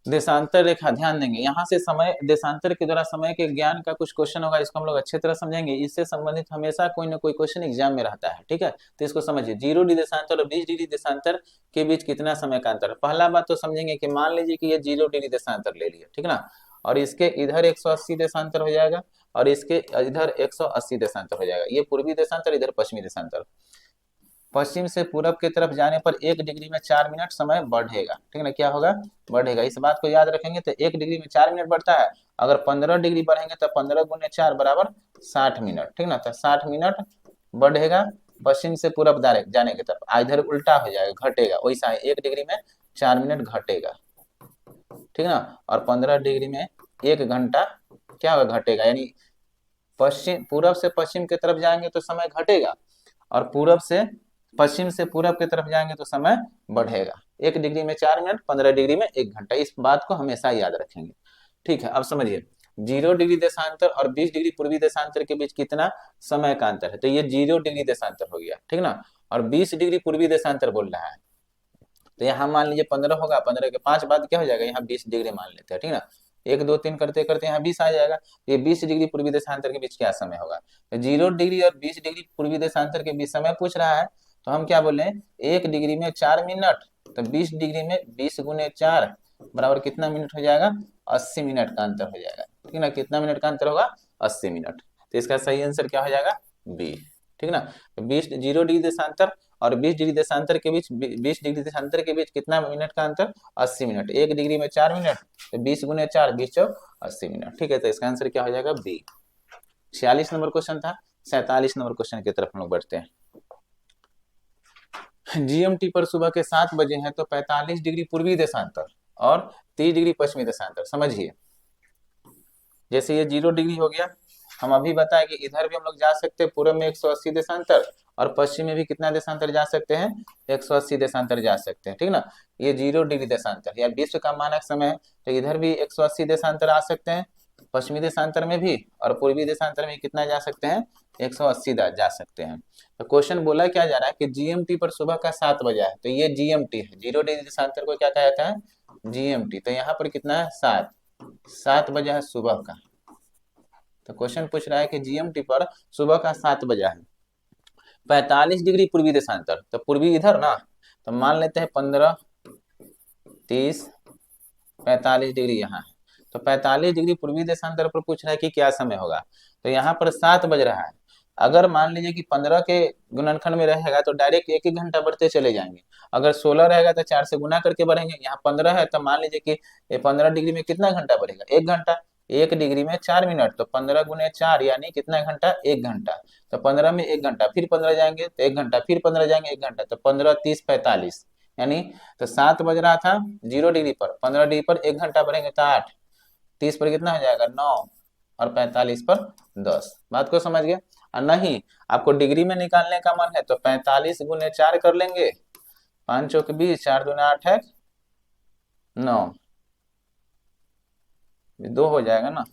देशांतर रेखा, ध्यान देंगे यहाँ से समय, देशांतर के द्वारा समय के ज्ञान का कुछ क्वेश्चन होगा, इसको हम लोग अच्छे तरह समझेंगे। इससे संबंधित हमेशा कोई ना कोई क्वेश्चन एग्जाम में रहता है, ठीक है। तो इसको समझिए, 0 डिग्री देशांतर और 20 डिग्री देशांतर के बीच कितना समय का अंतर है। पहला बात तो समझेंगे कि मान लीजिए कि ये 0 डिग्री देशांतर ले लिया, ठीक ना, और इसके इधर 180 देशांतर हो जाएगा, और इसके इधर 180 देशांतर हो जाएगा। ये पूर्वी देशांतर, इधर पश्चिमी देशांतर। पश्चिम से पूरब की तरफ जाने पर 1 डिग्री में 4 मिनट समय बढ़ेगा, ठीक ना, क्या होगा, बढ़ेगा। इस बात को याद रखेंगे। तो 1 डिग्री में 4 मिनट बढ़ता है, अगर 15 डिग्री बढ़ेंगे तो 15 गुने 4 बराबर 60 मिनट, ठीक ना। तो 60 मिनट बढ़ेगा पश्चिम से पूरब जाने की तरफ, इधर उल्टा हो जाएगा, घटेगा, वैसा है, 1 डिग्री में 4 मिनट घटेगा, ठीक ना। और 15 डिग्री में 1 घंटा क्या होगा, घटेगा। यानी पश्चिम, पूरब से पश्चिम की तरफ जाएंगे तो समय घटेगा, और पूरब से पश्चिम से पूरब की तरफ जाएंगे तो समय बढ़ेगा। 1 डिग्री में 4 मिनट, 15 डिग्री में 1 घंटा, इस बात को हमेशा याद रखेंगे, ठीक है। अब समझिए, 0 डिग्री देशांतर और 20 डिग्री पूर्वी देशांतर के बीच कितना समय का अंतर है, तो ये 0 डिग्री देशांतर हो गया, ठीक ना। और 20 डिग्री पूर्वी देशांतर बोल रहा है, तो यहाँ मान लीजिए 15 होगा, 15 के 5 बाद क्या हो जाएगा, यहाँ 20 डिग्री मान लेते हैं, ठीक ना। 1 2 3 करते करते यहाँ 20 आ जाएगा। ये 20 डिग्री पूर्वी देशांतर के बीच क्या समय होगा, तो 0 डिग्री और 20 डिग्री पूर्वी देशांतर के बीच समय पूछ रहा है, तो हम क्या बोले, 1 डिग्री में 4 मिनट, तो 20 डिग्री में 20 × 4 बराबर कितना मिनट हो जाएगा, 80 मिनट का अंतर हो जाएगा। ठीक ना, कितना मिनट का अंतर होगा, 80 मिनट। तो इसका सही आंसर क्या हो जाएगा, बी। ठीक ना, तो 0 डिग्री देशांतर और 20 डिग्री देशांतर के बीच, 20 डिग्री देशांतर के बीच कितना मिनट का अंतर, 80 मिनट। 1 डिग्री में 4 मिनट, तो 20 × 4 20 × 80 मिनट। ठीक है, तो इसका आंसर क्या हो जाएगा, बी। 46 नंबर क्वेश्चन था। 47 नंबर क्वेश्चन की तरफ हम लोग बढ़ते हैं। जीएमटी पर सुबह के 7 बजे हैं तो 45 डिग्री पूर्वी देशांतर और 30 डिग्री पश्चिमी देशांतर। समझिए, जैसे ये 0 डिग्री हो गया, हम अभी बताए कि इधर भी हम लोग जा सकते हैं पूर्व में 180 देशांतर और पश्चिम में भी कितना देशांतर जा सकते हैं, 180 देशांतर जा सकते हैं। ठीक ना, ये 0 डिग्री देशांतर या विश्व का मानक समय है, तो इधर भी 180 देशांतर आ सकते हैं, पश्चिमी देशांतर में भी, और पूर्वी देशांतर में कितना जा सकते हैं, 180 जा सकते हैं। तो क्वेश्चन बोला क्या जा रहा है कि जीएमटी पर सुबह का 7 बजा है, तो ये जीएमटी है, 0 डिग्री देशांतर को क्या कहा जाता है, जीएमटी। तो यहाँ पर कितना है, 7 बजा है सुबह का। तो क्वेश्चन पूछ रहा है कि जीएमटी पर सुबह का 7 बजा है, 45 डिग्री पूर्वी देशांतर, तो पूर्वी इधर ना, तो मान लेते हैं 15 30 45 डिग्री यहाँ है। तो 45 डिग्री पूर्वी देशांतर पर पूछ रहा है कि क्या समय होगा। तो यहाँ पर 7 बज रहा है, अगर मान लीजिए कि 15 के गुणनखंड में रहेगा तो डायरेक्ट 1 घंटा बढ़ते चले जाएंगे। अगर 16 रहेगा तो 4 से गुना करके बढ़ेंगे। यहाँ 15 है तो मान लीजिए कि ये 15 डिग्री में कितना घंटा बढ़ेगा, 1 घंटा। 1 डिग्री में 4 मिनट, तो 15 × 4 यानी कितना घंटा, 1 घंटा। तो 15 में 1 घंटा, फिर 15 जाएंगे तो 1 घंटा, फिर 15 जाएंगे 1 घंटा, तो 15 30 45 यानी, तो 7 बज रहा था 0 डिग्री पर, 15 डिग्री पर 1 घंटा बढ़ेंगे तो 8, 30 पर कितना हो जाएगा 9 और 45 पर 10। बात को समझ गए। और नहीं, आपको डिग्री में निकालने का मन है तो 45 × 4 कर लेंगे, 5 चौक 20, 4 दूना 8 है 9, 2 हो जाएगा ना,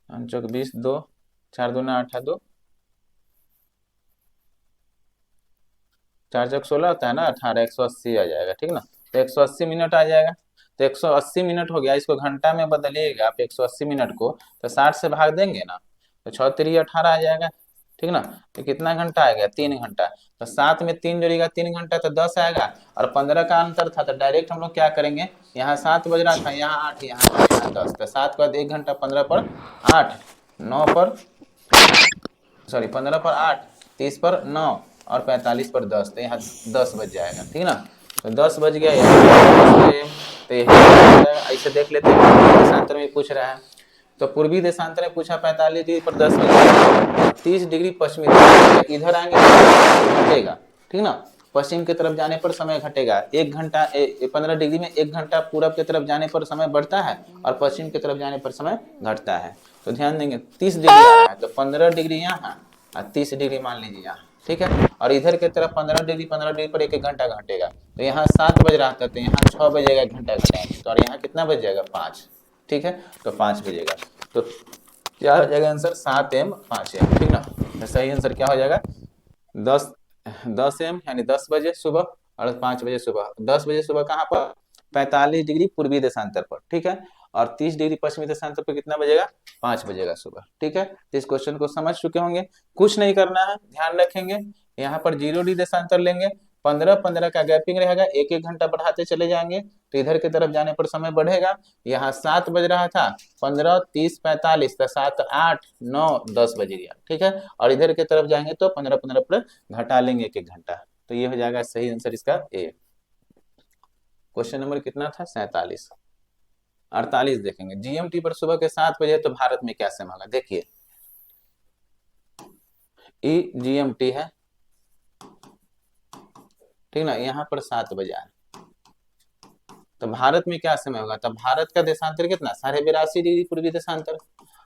5 चौक 20, 2, 4 दूना 8 है 2, 4 चौक 16 होता है ना, 18, 180 आ जाएगा। ठीक ना, तो 180 मिनट आ जाएगा। तो 180 मिनट हो गया, इसको घंटा में बदलिएगा आप 180 मिनट को, तो 60 से भाग देंगे ना, तो 6 3 18 आ जाएगा। ठीक ना, तो कितना घंटा आ गया, 3 घंटा। तो 7 में 3 जोड़ेगा 3 घंटा, तो 10 आएगा। और 15 का अंतर था, तो डायरेक्ट हम लोग क्या करेंगे, यहाँ 7 बज रहा था, यहाँ 8, यहाँ 10, तो 7 के बाद 1 घंटा, 15 पर 8, 9 पर, सॉरी 15 पर 8, 30 पर 9 और 45 पर 10, तो यहाँ 10 बज जाएगा। ठीक ना, तो 10 बज गया, तो ऐसे देख लेते हैं देशांतर में पूछ रहा है। तो पूर्वी देशांतर में पूछा 45 डिग्री पर 10 बजे, 30 डिग्री पश्चिमी देशांतर, इधर आएंगे घटेगा। ठीक ना, पश्चिम की तरफ जाने पर समय घटेगा, 1 घंटा 15 डिग्री में 1 घंटा पूरब की तरफ जाने पर समय बढ़ता है और पश्चिम की तरफ जाने पर समय घटता है। तो ध्यान देंगे 30 डिग्री आ रहा है, तो 15 डिग्री यहाँ और 30 डिग्री मान लीजिए यहाँ। ठीक है, और इधर की तरफ 15 डिग्री पर 1 घंटा घटेगा। तो यहाँ 7 बज रहा था, तो यहाँ 6 बजेगा, 1 घंटा घटाएंगे, तो और यहाँ कितना बज जाएगा, 5। ठीक है, तो 5 बजेगा। तो क्या हो जाएगा आंसर, 7m 5m। ठीक ना, तो सही आंसर क्या हो जाएगा, 10m यानी 10 बजे सुबह और 5 बजे सुबह। 10 बजे सुबह कहाँ पर, 45 डिग्री पूर्वी देशांतर पर। ठीक है, और 30 डिग्री पश्चिमी देशांतर पर कितना बजेगा, 5 बजेगा सुबह। ठीक है, तो इस क्वेश्चन को समझ चुके होंगे। कुछ नहीं करना है, ध्यान रखेंगे, यहाँ पर 0 डिग्री देशांतर लेंगे, 15-15 का गैपिंग रहेगा, 1-1 घंटा बढ़ाते चले जाएंगे, तो इधर की तरफ जाने पर समय बढ़ेगा। यहाँ 7 बज रहा था, 15 30 45, तो 7 8 9 10 बज गया। ठीक है, और इधर की तरफ जाएंगे तो 15-15 पर घटा लेंगे 1-1 घंटा, तो ये हो जाएगा सही आंसर इसका ए। क्वेश्चन नंबर कितना था, 47। 48 देखेंगे, जीएमटी पर सुबह के 7 बजे तो भारत में क्या समय होगा। देखिए, ई जीएमटी है, ठीक ना, यहाँ पर 7 बजा है, तो भारत में क्या समय होगा। तो भारत का देशांतर कितना, 82.5 डिग्री पूर्वी देशांतर।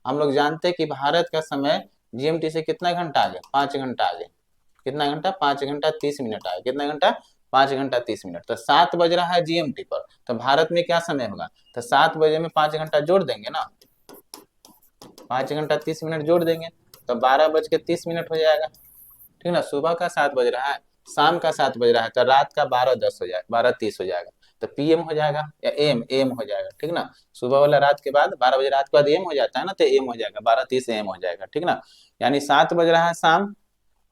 हम लोग जानते हैं कि भारत का समय जीएमटी से कितना घंटा आगे, 5 घंटा आगे। कितना घंटा, 5 घंटा 30 मिनट आगे। कितना घंटा, 5 घंटा 30 मिनट। तो 7 बज रहा है जीएमटी पर, तो भारत में क्या समय होगा। तो 7 बजे में 5 घंटा जोड़ देंगे ना, 5 घंटा 30 मिनट जोड़ देंगे, तो 12:30 हो जाएगा। ठीक ना, सुबह का 7 बज रहा है, शाम का 7 बज रहा है, तो रात का 12:10 हो जाएगा, 12:30 हो जाएगा। तो पीएम हो जाएगा या एम, एम हो जाएगा, ठीक ना। सुबह वाला रात के बाद 12 बजे रात के बाद एम हो जाता है ना, तो एम हो जाएगा, 12:30 एम हो जाएगा, ठीक ना। यानी 7 बज रहा है शाम,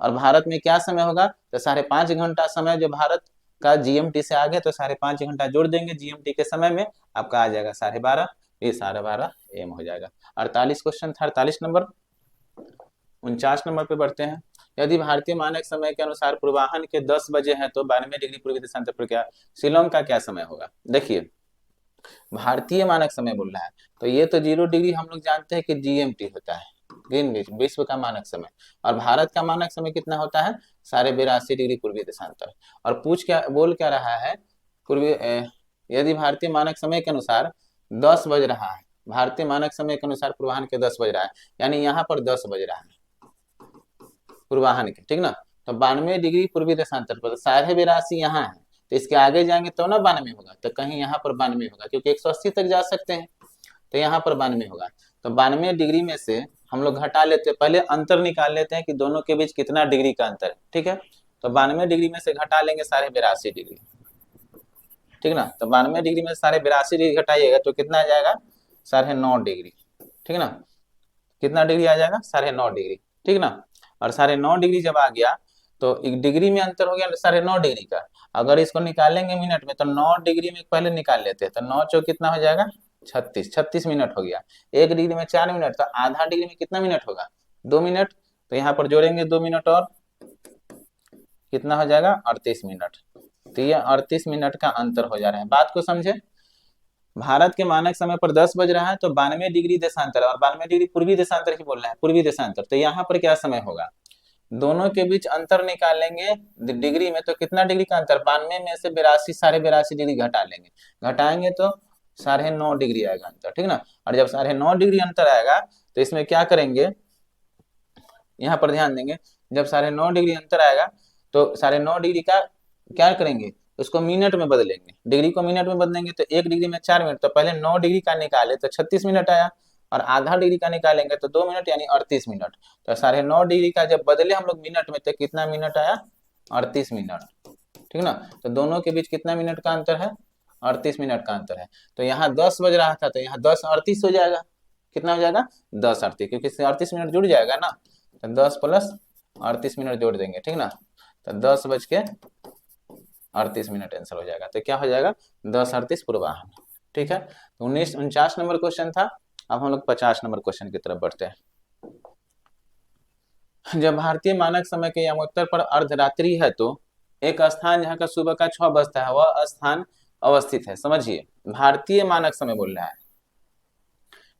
और भारत में क्या समय होगा, तो 5.5 घंटा समय जो भारत का जीएमटी से आगे, तो 5.5 घंटा जोड़ देंगे जीएमटी के समय में, आपका आ जाएगा 12:30, ये 12:30 एम हो जाएगा। 48 क्वेश्चन था, 48 नंबर। 49 नंबर पे बढ़ते हैं। यदि भारतीय मानक समय के अनुसार पूर्वाह्न के 10 बजे है तो 92 डिग्री पूर्वी देशांतर पर क्या शिलोंग का क्या समय होगा। देखिए भारतीय मानक समय बोल रहा है, तो ये तो 0 डिग्री हम लोग जानते हैं कि जीएमटी होता है, ग्रीनविच, विश्व का मानक समय। और भारत का मानक समय कितना होता है, 82.5 डिग्री पूर्वी देशांतर। और बोल क्या रहा है, पूर्वी यदि भारतीय मानक समय के अनुसार 10 बज रहा है, भारतीय मानक समय के अनुसार पूर्वाह्न के 10 बज रहा है, यानी यहाँ पर 10 बज रहा है पूर्वाह्न के, ठीक ना। तो 92 डिग्री पूर्वी देशांतर पर 82.5 यहाँ है, तो इसके आगे जाएंगे तो ना 92 होगा, तो कहीं यहाँ पर 92 होगा, क्योंकि 180 तक जा सकते हैं, तो यहाँ पर 92 होगा। तो 92 डिग्री में से हम लोग घटा लेते हैं, पहले अंतर निकाल लेते हैं कि दोनों के बीच कितना डिग्री का अंतर है, ठीक है। तो 92 डिग्री में से घटा लेंगे 82.5 डिग्री, ठीक ना। तो 92 डिग्री में 82.5 डिग्री घटाइएगा तो कितना आ जाएगा, 9.5 डिग्री, ठीक ना। कितना डिग्री आ जाएगा, 9.5 डिग्री, ठीक ना। और 9.5 डिग्री जब आ गया तो एक डिग्री में अंतर हो गया 9.5 डिग्री का। अगर इसको निकालेंगे मिनट में, तो 9 डिग्री में पहले निकाल लेते हैं, तो 9 चौक कितना हो जाएगा, 36 मिनट हो गया। 1 डिग्री में 4 मिनट, तो आधा डिग्री में कितना मिनट होगा, 2 मिनट। तो यहाँ पर जोड़ेंगे 2 मिनट और कितना हो जाएगा, 38 मिनट। तो ये 38 मिनट का अंतर हो जा रहा है, बात को समझे। भारत के मानक समय पर 10 बज रहा है, तो 92 डिग्री देशांतर, और 92 डिग्री पूर्वी देशांतर ही बोल रहा है, पूर्वी देशांतर। तो यहाँ पर क्या समय होगा, दोनों के बीच अंतर निकालेंगे डिग्री में, तो कितना डिग्री का अंतर, 92 में से 82 डिग्री घटा लेंगे, घटाएंगे तो 9.5 डिग्री आएगा अंतर, ठीक ना। और जब 9.5 डिग्री अंतर आएगा तो इसमें क्या करेंगे, यहाँ पर ध्यान देंगे, जब 9.5 डिग्री अंतर आएगा तो 9.5 डिग्री का क्या करेंगे, उसको मिनट में बदलेंगे, डिग्री को मिनट में बदलेंगे, तो 1 डिग्री में 4 मिनट, तो पहले 9 डिग्री का निकाले तो 36 मिनट आया, और आधा डिग्री का निकालेंगे तो 2 मिनट, यानी 38 मिनट। तो 9.5 डिग्री का जब बदले हम लोग मिनट में, तो कितना मिनट आया, 38 मिनट, ठीक ना। तो दोनों के बीच कितना मिनट का अंतर है, 38 मिनट का अंतर है। तो यहाँ 10 बज रहा था, तो यहाँ 10:38 हो जाएगा, कितना हो जाएगा, 10:38, क्योंकि 38 मिनट जुड़ जाएगा ना, तो 10 + 38 मिनट जोड़ देंगे, ठीक ना। तो 10:38 मिनट आंसर हो जाएगा। तो क्या हो जाएगा, 10:38 पूर्वाह्न, ठीक है। तो 49 नंबर क्वेश्चन था। अब हम लोग 50 नंबर क्वेश्चन की तरफ बढ़ते हैं। जब भारतीय मानक समय के यमोत्तर पर अर्धरात्रि है, तो एक स्थान जहाँ का सुबह का 6 बजता है, वह स्थान अवस्थित है। समझिए, भारतीय मानक समय बोल रहा है,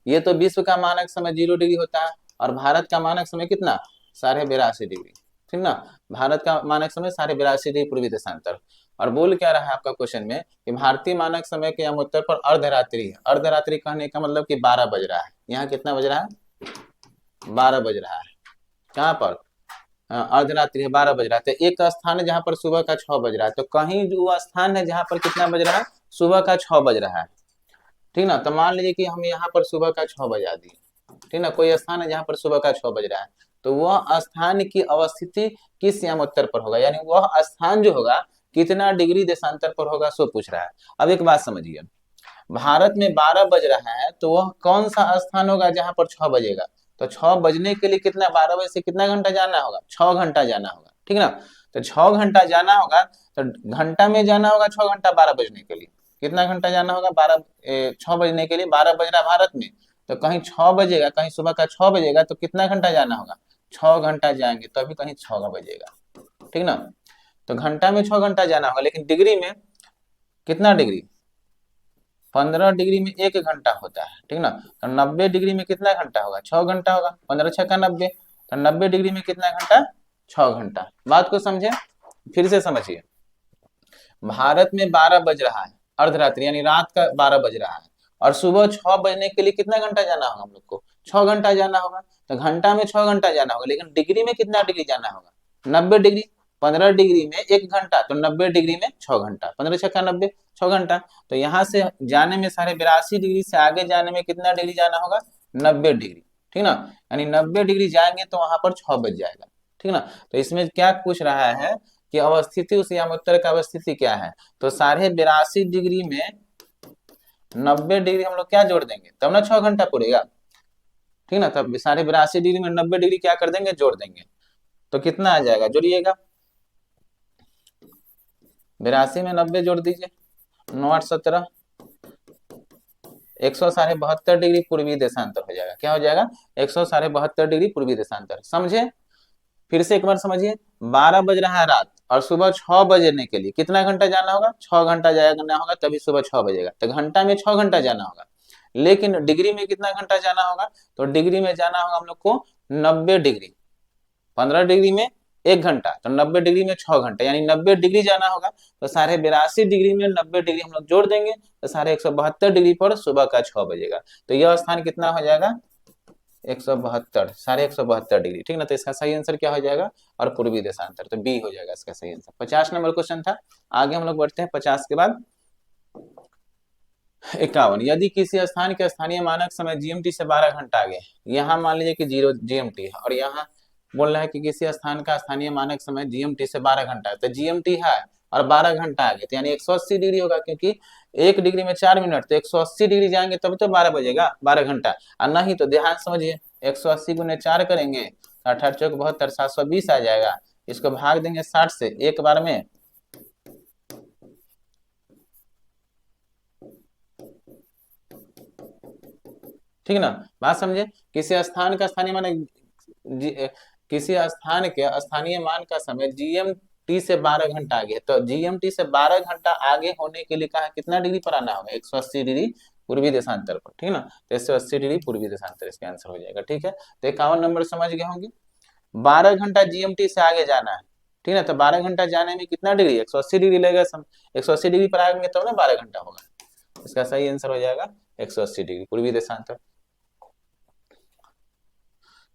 ये तो विश्व का मानक समय 0 डिग्री होता है, और भारत का मानक समय कितना, 82.5 डिग्री, ठीक ना। भारत का मानक समय 82.5 डिग्री पूर्वी देशांतर। और बोल क्या रहा है आपका क्वेश्चन में कि भारतीय मानक समय के यमोत्तर पर अर्धरात्रि है। अर्धरात्रि कहने का मतलब कि 12 बज रहा है। यहाँ कितना बज रहा है, 12 बज रहा है। कहाँ पर, अर्धरात्रि है, 12 बज रहा है। तो एक स्थान है जहाँ पर सुबह का 6 बज रहा है, तो कहीं वो स्थान है जहाँ पर कितना बज रहा है, सुबह का 6 बज रहा है, ठीक ना। तो मान लीजिए कि हम यहाँ पर सुबह का 6 बजा दिए, ठीक ना। कोई स्थान है जहाँ पर सुबह का 6 बज रहा है, तो वह स्थान की अवस्थिति किस यमोत्तर पर होगा, यानी वह स्थान जो होगा कितना डिग्री देशांतर पर होगा, सो पूछ रहा है। अब एक बात समझिए, भारत में 12 बज रहा है, तो वह कौन सा स्थान होगा जहां पर 6 बजेगा। तो 6 बजने के लिए कितना, 12 बजे से कितना घंटा जाना होगा, 6 घंटा जाना होगा, ठीक ना। तो 6 घंटा जाना होगा, तो घंटा में जाना होगा 6 घंटा 12 बजने के लिए, कितना घंटा जाना होगा, 6 बजने के लिए 12 बज रहा भारत में, तो कहीं 6 बजेगा, कहीं सुबह का 6 बजेगा, तो कितना घंटा जाना होगा, 6 घंटा जाएंगे, तभी कहीं 6 बजेगा, ठीक ना। तो घंटा में 6 घंटा जाना होगा, लेकिन डिग्री में कितना डिग्री, 15 डिग्री में 1 घंटा होता है, ठीक ना। तो 90 डिग्री में कितना घंटा होगा, 6 घंटा होगा, 15 × 6 = 90। तो 90 डिग्री में कितना घंटा, 6 घंटा। बात को समझे, फिर से समझिए, भारत में 12 बज रहा है, अर्धरात्रि यानी रात का 12 बज रहा है, और सुबह 6 बजने के लिए कितना घंटा जाना होगा हम लोग को, 6 घंटा जाना होगा। तो घंटा में 6 घंटा जाना होगा, लेकिन डिग्री में कितना डिग्री जाना होगा, 90 डिग्री। 15 डिग्री में 1 घंटा, तो 90 डिग्री में 6 घंटा, 15 × 6 = 90, 6 घंटा। तो यहाँ से जाने में 82.5 डिग्री से आगे जाने में कितना डिग्री जाना होगा, 90 डिग्री, ठीक ना। यानी 90 डिग्री जाएंगे तो वहां पर 6 बज जाएगा, ठीक ना। तो इसमें क्या पूछ रहा है कि अवस्थिति उस यामोत्तर का अवस्थिति क्या है, तो 82.5 डिग्री में 90 डिग्री हम लोग क्या जोड़ देंगे, तब ना 6 घंटा पूरेगा, ठीक ना। तब 82.5 डिग्री में 90 डिग्री क्या कर देंगे, जोड़ देंगे, तो कितना आ जाएगा, जोड़िएगा। 82 में 90 जोड़ दीजिए, 9 8 17, 172 डिग्री पूर्वी देशांतर हो जाएगा। क्या हो जाएगा, 172 डिग्री पूर्वी देशांतर। समझे, फिर से एक बार समझिए, 12 बज रहा है रात और सुबह 6 बजने के लिए कितना घंटा जाना होगा, 6 घंटा जाना होगा, तभी सुबह 6 बजेगा। तो घंटा में 6 घंटा जाना होगा, लेकिन डिग्री में कितना घंटा जाना होगा, तो डिग्री में जाना होगा हम लोग को 90 डिग्री। 15 डिग्री में 1 घंटा, तो 90 डिग्री में 6 घंटा, यानी 90 डिग्री जाना होगा। तो 82.5 डिग्री में 90 डिग्री हम लोग जोड़ देंगे, तो 172 डिग्री पर सुबह का 6 बजेगा। तो यह स्थान कितना हो जाएगा, 172, 172 डिग्री, ठीक ना। तो इसका सही आंसर क्या हो जाएगा, और पूर्वी देशांतर, तो बी हो जाएगा इसका सही आंसर। 50 नंबर क्वेश्चन था। आगे हम लोग बढ़ते हैं 50 के बाद 51। यदि किसी स्थान के स्थानीय मानक समय जीएमटी से 12 घंटा आगे, यहाँ मान लीजिए कि 0 जीएमटी है, और यहाँ बोल रहा है कि किसी स्थान का स्थानीय मानक समय जीएमटी से 12 घंटा है, तो जीएमटी है और 12 घंटा आगे, तो यानी 180 डिग्री होगा, क्योंकि 1 डिग्री में 4 मिनट, तो 180 डिग्री जाएंगे तब तो 12 बजेगा, 12 घंटा। और नहीं तो ध्यान समझिए, 180 गुने 4 करेंगे, 68 चौक 72, 720 आ जाएगा। इसको भाग देंगे 60 से एक बार में, ठीक ना। बात समझे, किसी स्थान का स्थानीय मानक किसी स्थान के स्थानीय मान का समय जीएमटी से 12 घंटा आगे, तो जीएमटी से 12 घंटा आगे होने के लिए कहा कितना डिग्री पर आना होगा, 180 डिग्री पूर्वी देशांतर पर, ठीक ना। तो 180 डिग्री पूर्वी देशांतर इसका आंसर हो जाएगा, ठीक है। तो 51 नंबर समझ गए होंगे। 12 घंटा जीएमटी से आगे जाना है, ठीक ना। तो 12 घंटा जाने में कितना डिग्री, 180 डिग्री लगेगा, 180 डिग्री पर आएंगे तब ना 12 घंटा होगा। इसका सही आंसर हो जाएगा 180 डिग्री पूर्वी देशांतर।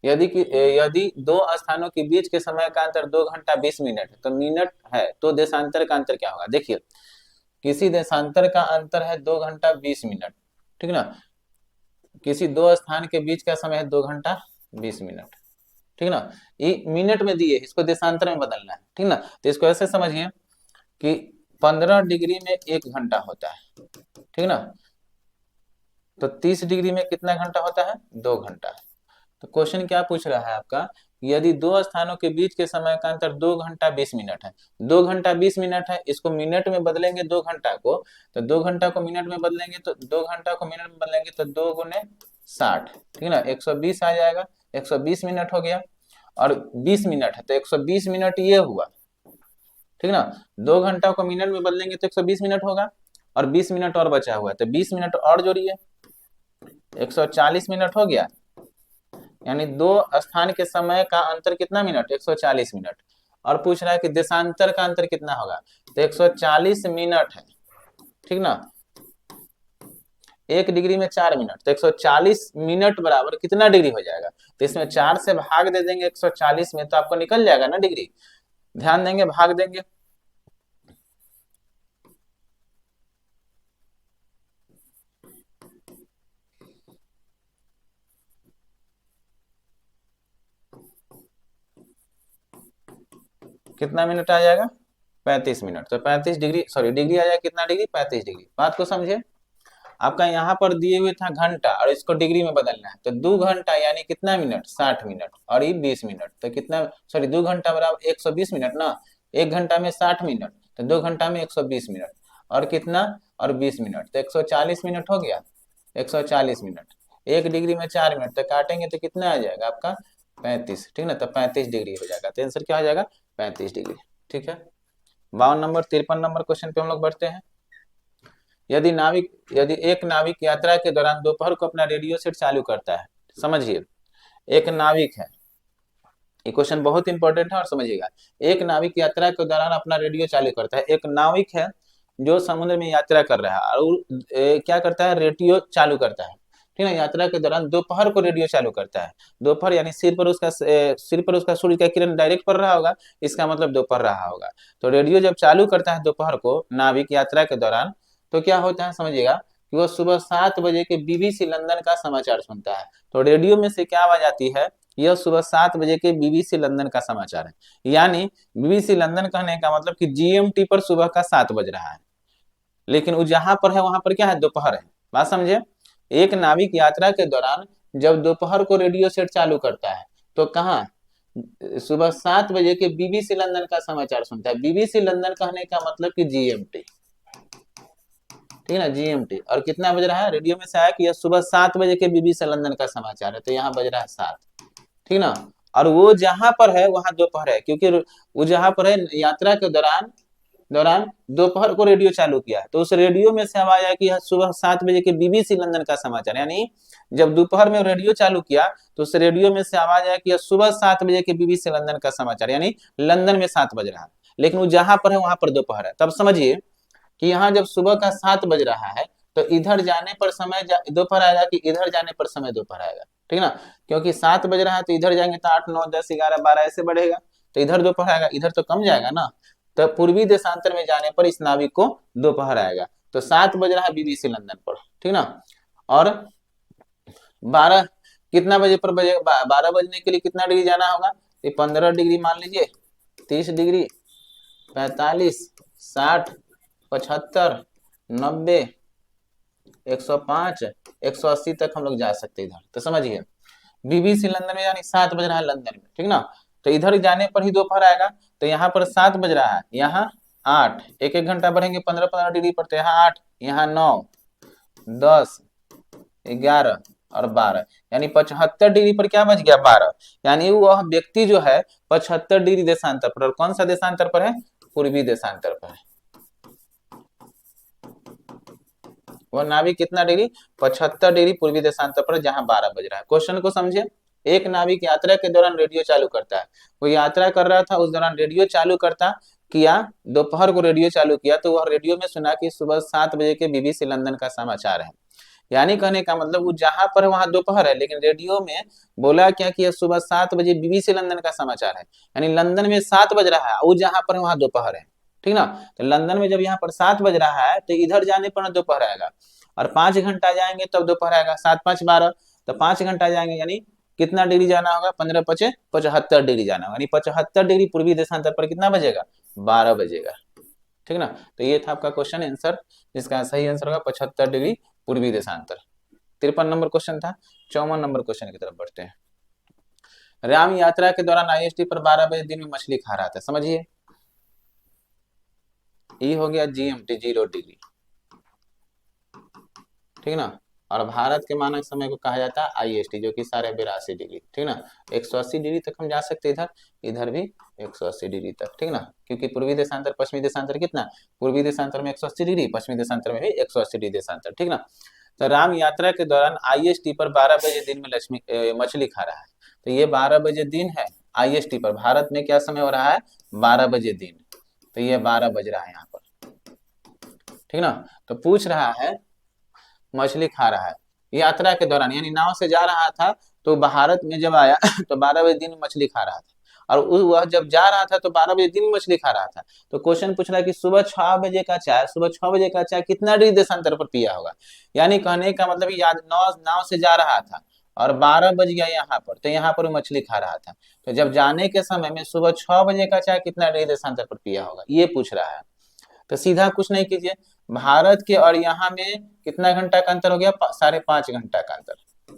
यदि दो स्थानों के बीच के समय का अंतर 2 घंटा 20 मिनट है, तो मिनट है, तो देशांतर का अंतर क्या होगा। देखिए, किसी देशांतर का अंतर है 2 घंटा 20 मिनट, ठीक ना। किसी दो स्थान के बीच का समय है 2 घंटा 20 मिनट, ठीक ना। ये मिनट में दिए, इसको देशांतर में बदलना है, ठीक ना। तो इसको ऐसे समझिए कि 15 डिग्री में 1 घंटा होता है, ठीक ना। तो 30 डिग्री में कितना घंटा होता है, 2 घंटा। तो क्वेश्चन क्या पूछ रहा है आपका, यदि दो स्थानों के बीच के समय का अंतर 2 घंटा 20 मिनट है, 2 घंटा 20 मिनट है, इसको मिनट में बदलेंगे 2 घंटा को, तो 2 घंटा को मिनट में बदलेंगे, तो 2 घंटा को मिनट में बदलेंगे तो 2 गुने 60, ठीक ना, 120 आ जाएगा। 120 मिनट हो गया, और 20 मिनट है तो 120 मिनट ये हुआ, ठीक ना। 2 घंटा को मिनट में बदलेंगे तो 120 मिनट होगा, और 20 मिनट और बचा हुआ है, तो 20 मिनट और जोड़िए, 140 मिनट हो गया। यानी दो स्थान के समय का अंतर कितना मिनट, 140 मिनट। और पूछ रहा है कि देशांतर का अंतर कितना होगा, तो 140 मिनट है, ठीक ना। 1 डिग्री में 4 मिनट, तो 140 मिनट बराबर कितना डिग्री हो जाएगा, तो इसमें 4 से भाग दे देंगे 140 में, तो आपको निकल जाएगा ना डिग्री। ध्यान देंगे, भाग देंगे, कितना मिनट आ जाएगा, 35 मिनट। तो 35 डिग्री, सॉरी डिग्री आ जाएगा कितना डिग्री, 35 डिग्री। बात को समझे, आपका यहाँ पर दिए हुए था घंटा और इसको डिग्री में बदलना है, तो 2 घंटा यानी कितना मिनट, 60 मिनट, और ये 20 मिनट, तो कितना, सॉरी 2 घंटा बराबर 120 मिनट ना। 1 घंटा में 60 मिनट, तो 2 घंटा में 120 मिनट, और कितना, और 20 मिनट, तो 140 मिनट हो गया। 140 मिनट, 1 डिग्री में 4 मिनट, तो काटेंगे तो कितना आ जाएगा आपका 35, ठीक ना। तो 35 डिग्री हो जाएगा, तो आंसर क्या हो जाएगा, 35 डिग्री, ठीक है। 52 नंबर 53 नंबर क्वेश्चन पे हम लोग बढ़ते हैं। यदि एक नाविक यात्रा के दौरान दोपहर को अपना रेडियो सेट चालू करता है, समझिए, एक नाविक है, ये क्वेश्चन बहुत इंपॉर्टेंट है और समझिएगा। एक नाविक यात्रा के दौरान अपना रेडियो चालू करता है, एक नाविक है जो समुद्र में यात्रा कर रहा है और क्या करता है, रेडियो चालू करता है, ठीक है। यात्रा के दौरान दोपहर को रेडियो चालू करता है, दोपहर यानी सिर पर उसका सूर्य का किरण डायरेक्ट पड़ रहा होगा, इसका मतलब दोपहर रहा होगा। तो रेडियो जब चालू करता है दोपहर को नाविक यात्रा के दौरान, तो क्या होता है समझिएगा, कि वो सुबह 7 बजे के बीबीसी लंदन का समाचार सुनता है। तो रेडियो में से क्या आवाज आती है, यह सुबह 7 बजे के बीबीसी लंदन का समाचार है। यानी बीबीसी लंदन कहने का मतलब कि जीएमटी पर सुबह का 7 बज रहा है, लेकिन वो जहां पर है वहां पर क्या है, दोपहर है। बात समझे। एक नाविक यात्रा के दौरान जब दोपहर को रेडियो सेट चालू करता है तो कहाँ, सुबह 7 बजे के बीबीसी लंदन का समाचार सुनता है। बीबीसी लंदन कहने का मतलब कि जीएमटी, ठीक है ना, जीएमटी। और कितना बज रहा है, रेडियो में से आया कि यह सुबह 7 बजे के बीबीसी लंदन का समाचार है, तो यहाँ बज रहा है 7, ठीक ना। और वो जहां पर है वहां दोपहर है, क्योंकि वो जहां पर है यात्रा के दौरान दौरान दोपहर को रेडियो चालू किया, तो उस रेडियो में से आवाज आया कि यह सुबह 7 बजे के बीबीसी लंदन का समाचार। यानी जब दोपहर में रेडियो चालू किया तो उस रेडियो में से आवाज आया कि यह सुबह 7 बजे के बीबीसी लंदन का समाचार, यानी लंदन में 7 बज रहा है, लेकिन वो जहां पर है वहां पर दोपहर है। तब समझिए कि यहाँ जब सुबह का 7 बज रहा है तो इधर जाने पर समय दोपहर आएगा, कि इधर जाने पर समय दोपहर आएगा, ठीक ना। क्योंकि 7 बज रहा है तो इधर जाएंगे तो 8 9 10 11 12 ऐसे बढ़ेगा, तो इधर दोपहर आएगा, इधर तो कम जाएगा ना। तो पूर्वी देशांतर में जाने पर इस नाविक को दोपहर आएगा। तो 7 बज रहा है बीबीसी लंदन पर, ठीक ना। और 12 कितना बजे पर बजेगा, 12 बजने के लिए कितना डिग्री जाना होगा, 15 डिग्री मान लीजिए, 30 डिग्री, 45, 60, 75, 90, 105, 180 तक हम लोग जा सकते इधर। तो समझिए बीबीसी लंदन में यानी 7 बज रहा है लंदन में, ठीक ना। तो इधर जाने पर ही दोपहर आएगा, तो यहाँ पर 7 बज रहा है, यहाँ 8, एक एक घंटा बढ़ेंगे 15-15 डिग्री पर, तो यहाँ 8, यहाँ 9, 10, 11 और 12, यानी 75 डिग्री पर क्या बच गया, 12। यानी वह व्यक्ति जो है 75 डिग्री देशांतर पर, और कौन सा देशांतर पर है, पूर्वी देशांतर पर है। वह नाविक कितना डिग्री, 75 डिग्री पूर्वी देशांतर पर, जहां 12 बज रहा है। क्वेश्चन को समझे। एक नाविक यात्रा के दौरान रेडियो चालू करता है, वो यात्रा कर रहा था, उस दौरान रेडियो चालू करता किया, दोपहर को रेडियो चालू किया, तो वह रेडियो में सुना कि सुबह 7 बजे के बीबीसी लंदन का समाचार है। यानी कहने का मतलब वो जहां पर है वहां दोपहर है, लेकिन रेडियो में बोला क्या कि सुबह 7 बजे बीबीसी लंदन का समाचार है, यानी लंदन में 7 बज रहा है, वो जहां पर है वहां दोपहर है, ठीक ना। तो लंदन में जब यहाँ पर 7 बज रहा है तो इधर जाने पर दोपहर आएगा, और 5 घंटा जाएंगे तब दोपहर आएगा, 7 5 12, तो 5 घंटा जाएंगे, यानी कितना डिग्री जाना होगा, 15 5 75 डिग्री जाना होगा, यानी 75 डिग्री पूर्वी देशांतर पर कितना बजेगा, 12 बजेगा, ठीक ना। तो ये था आपका क्वेश्चन आंसर, जिसका सही आंसर होगा 75 डिग्री पूर्वी देशांतर। 53 नंबर क्वेश्चन था। 54 नंबर क्वेश्चन की तरफ बढ़ते हैं। राम यात्रा के दौरान आईएसटी पर 12 बजे दिन में मछली खा रहा था। समझिए, ये हो गया जीएमटी 0 डिग्री, ठीक ना। और भारत के मानक समय को कहा जाता है आईएसटी, जो कि 82.5 डिग्री, ठीक ना। 180 डिग्री तक हम जा सकते इधर, इधर भी 180 डिग्री तक, ठीक ना। क्योंकि पूर्वी देशांतर पश्चिमी देशांतर कितना, पूर्वी देशांतर में 180 डिग्री, पश्चिमी देशांतर में भी 180 डिग्री देशांतर, ठीक ना। तो राम यात्रा के दौरान आईएसटी पर 12 बजे दिन में मछली खा रहा है। तो ये 12 बजे दिन है आईएसटी पर, भारत में क्या समय हो रहा है, 12 बजे दिन, तो ये 12 बज रहा है यहाँ पर, ठीक ना। तो पूछ रहा है मछली खा रहा है यात्रा के दौरान, यानी नाव से जा रहा था तो भारत में जब आया तो 12 बजे दिन में मछली खा रहा था, और वह जब जा रहा था तो 12 बजे दिन में मछली खा रहा था। तो क्वेश्चन पूछ रहा है कि सुबह 6 बजे का चाय, सुबह 6 बजे का चाय कितना डिग्री देशांतर पर पिया होगा। यानी कहने का मतलब याद नाव से जा रहा था और 12 बज गया यहाँ पर, तो यहाँ पर वो मछली खा रहा था, तो जब जाने के समय में सुबह 6 बजे का चाय कितना डिग्री देशांतर पर पिया होगा, ये पूछ रहा है। तो सीधा कुछ नहीं कीजिए, भारत के और यहाँ में कितना घंटा का अंतर हो गया, 5.5 घंटा का अंतर,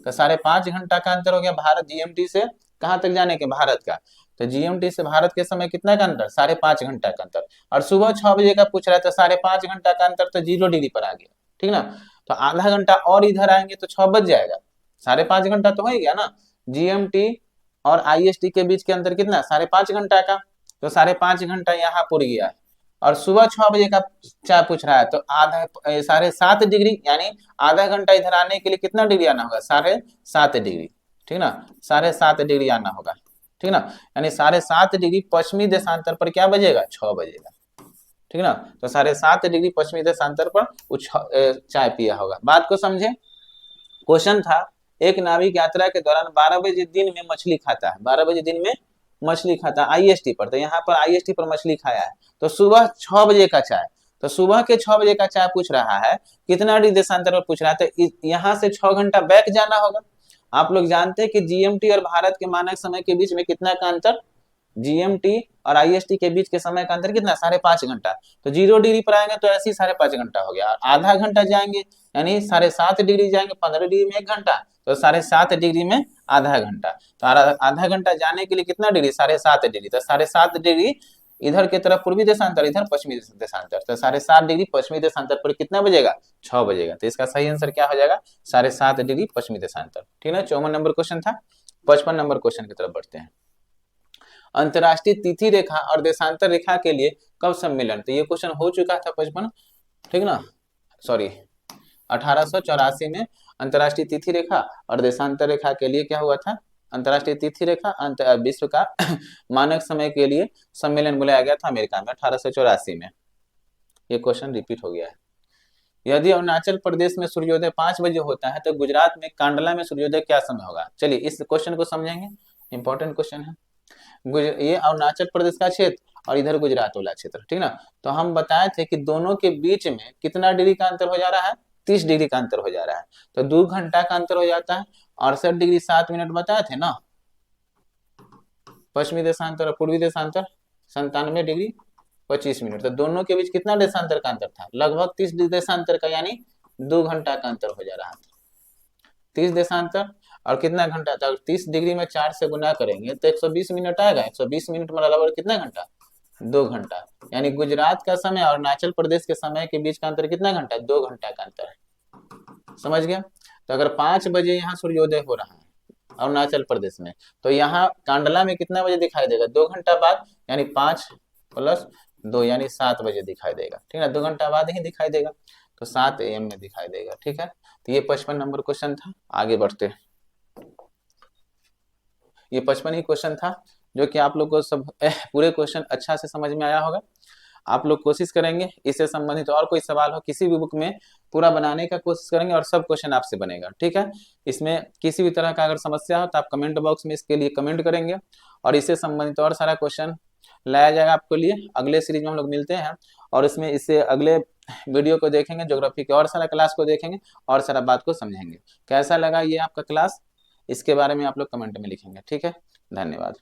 तो 5.5 घंटा का अंतर हो गया भारत जीएमटी से कहाँ तक जाने के, भारत का। तो जीएमटी से भारत के समय कितना का अंतर, 5.5 घंटा का अंतर, और सुबह 6 बजे का पूछ रहा है, तो 5.5 घंटा का अंतर तो 0 डिग्री पर आ गया, ठीक ना। तो आधा घंटा और इधर आएंगे तो 6 बज जाएगा, 5.5 घंटा तो हो ही गया ना। जीएमटी और आईएसटी के बीच के अंतर कितना, 5.5 घंटा का, तो 5.5 घंटा यहाँ पुर गया है। और सुबह 6 बजे का चाय पूछ रहा है, तो आधा 7.5 डिग्री, यानी आधा घंटा इधर आने के लिए कितना डिग्री आना होगा, 7.5 डिग्री, ठीक ना, 7.5 डिग्री आना होगा, ठीक ना। यानी 7.5 डिग्री पश्चिमी देशांतर पर क्या बजेगा, 6 बजेगा, ठीक ना। तो 7.5 डिग्री पश्चिमी देशांतर पर चाय पिया होगा। बात को समझे। क्वेश्चन था, एक नाविक यात्रा के दौरान 12 बजे दिन में मछली खाता है, 12 बजे दिन में मछली खाता है आईएसटी पर, तो यहाँ पर आईएसटी पर मछली खाया है, तो सुबह 6 बजे का चाय, तो सुबह के 6 बजे का चाय पूछ रहा है, कितना डिग्री देशांतर पर पूछ रहा है, तो यहाँ से 6 घंटा बैक जाना होगा, आप लोग जानते हैं कि जीएमटी और भारत के मानक समय के बीच में कितना का अंतर, जीएमटी और आईएसटी के बीच के समय का अंतर कितना, 5.5 घंटा। तो 0 डिग्री पर आएंगे तो ऐसे ही 5.5 घंटा हो गया। और आधा घंटा जाएंगे यानी 7.5 डिग्री जाएंगे, 15 डिग्री में 1 घंटा, तो 7.5 डिग्री में आधा घंटा। तो आधा घंटा जाने के लिए कितना डिग्री, 7.5 डिग्री। तो 7.5 डिग्री इधर की तरफ पूर्वी देशांतर, इधर पश्चिमी देशांतर, तो 7.5 डिग्री पश्चिमी देशांतर पर कितना बजेगा, 6 बजेगा। तो इसका सही आंसर क्या हो जाएगा, 7.5 डिग्री पश्चिमी देशांतर। ठीक है, 54 नंबर क्वेश्चन था। 55 नंबर क्वेश्चन की तरफ बढ़ते हैं। अंतरराष्ट्रीय तिथि रेखा और देशांतर रेखा के लिए कब सम्मेलन, तो ये क्वेश्चन हो चुका था 55, ठीक ना, सॉरी 1884 में अंतरराष्ट्रीय तिथि रेखा और देशांतर रेखा के लिए क्या हुआ था, अंतरराष्ट्रीय तिथि रेखा विश्व का मानक समय के लिए सम्मेलन बुलाया गया था अमेरिका में 1884 में। ये क्वेश्चन रिपीट हो गया है। यदि अरुणाचल प्रदेश में सूर्योदय 5 बजे होता है तो गुजरात में कांडला में सूर्योदय क्या समय होगा। चलिए इस क्वेश्चन को समझेंगे, इंपॉर्टेंट क्वेश्चन है। ये अरुणाचल प्रदेश का क्षेत्र और इधर गुजरात वाला क्षेत्र, ठीक ना। तो हम बताए थे कि दोनों के बीच में कितना डिग्री का अंतर हो जा रहा है, 30 डिग्री का अंतर हो जा रहा है। तो 2 घंटा का अंतर हो जाता है। 68 डिग्री 7 मिनट बताए थे ना, पश्चिमी देशांतर और पूर्वी देशांतर 97 डिग्री 25 मिनट। तो दोनों के बीच कितना देशांतर का अंतर था, लगभग 30 देशांतर का, यानी 2 घंटा का अंतर हो जा रहा था। 30 देशांतर और कितना घंटा था, 30 डिग्री में 4 से गुना करेंगे तो 120 मिनट आएगा। 120 मिनट में लगभग कितना घंटा, 2 घंटा। यानी गुजरात का समय और अरुणाचल प्रदेश के समय के बीच का अंतर कितना घंटा, 2 घंटा का अंतर है। समझ गया। तो अगर 5 बजे यहाँ सूर्योदय हो रहा है अरुणाचल प्रदेश में, तो यहाँ कांडला में कितना बजे दिखाई देगा, 2 घंटा बाद, यानी 5 + 2 यानी 7 बजे दिखाई देगा। ठीक है, 2 घंटा बाद ही दिखाई देगा, तो 7 AM में दिखाई देगा। ठीक है, तो ये 55 नंबर क्वेश्चन था। आगे बढ़ते, ये 55 ही क्वेश्चन था जो कि आप लोग को सब पूरे क्वेश्चन अच्छा से समझ में आया होगा। आप लोग कोशिश करेंगे इससे संबंधित और कोई सवाल हो किसी भी बुक में पूरा बनाने का कोशिश करेंगे और सब क्वेश्चन आपसे बनेगा। ठीक है, इसमें किसी भी तरह का अगर समस्या हो तो आप कमेंट बॉक्स में इसके लिए कमेंट करेंगे और इससे संबंधित और सारा क्वेश्चन लाया जाएगा आपके लिए। अगले सीरीज में हम लोग मिलते हैं और इसमें इससे अगले वीडियो को देखेंगे, ज्योग्राफी के और सारा क्लास को देखेंगे और सारा बात को समझेंगे। कैसा लगा ये आपका क्लास, इसके बारे में आप लोग कमेंट में लिखेंगे। ठीक है, धन्यवाद।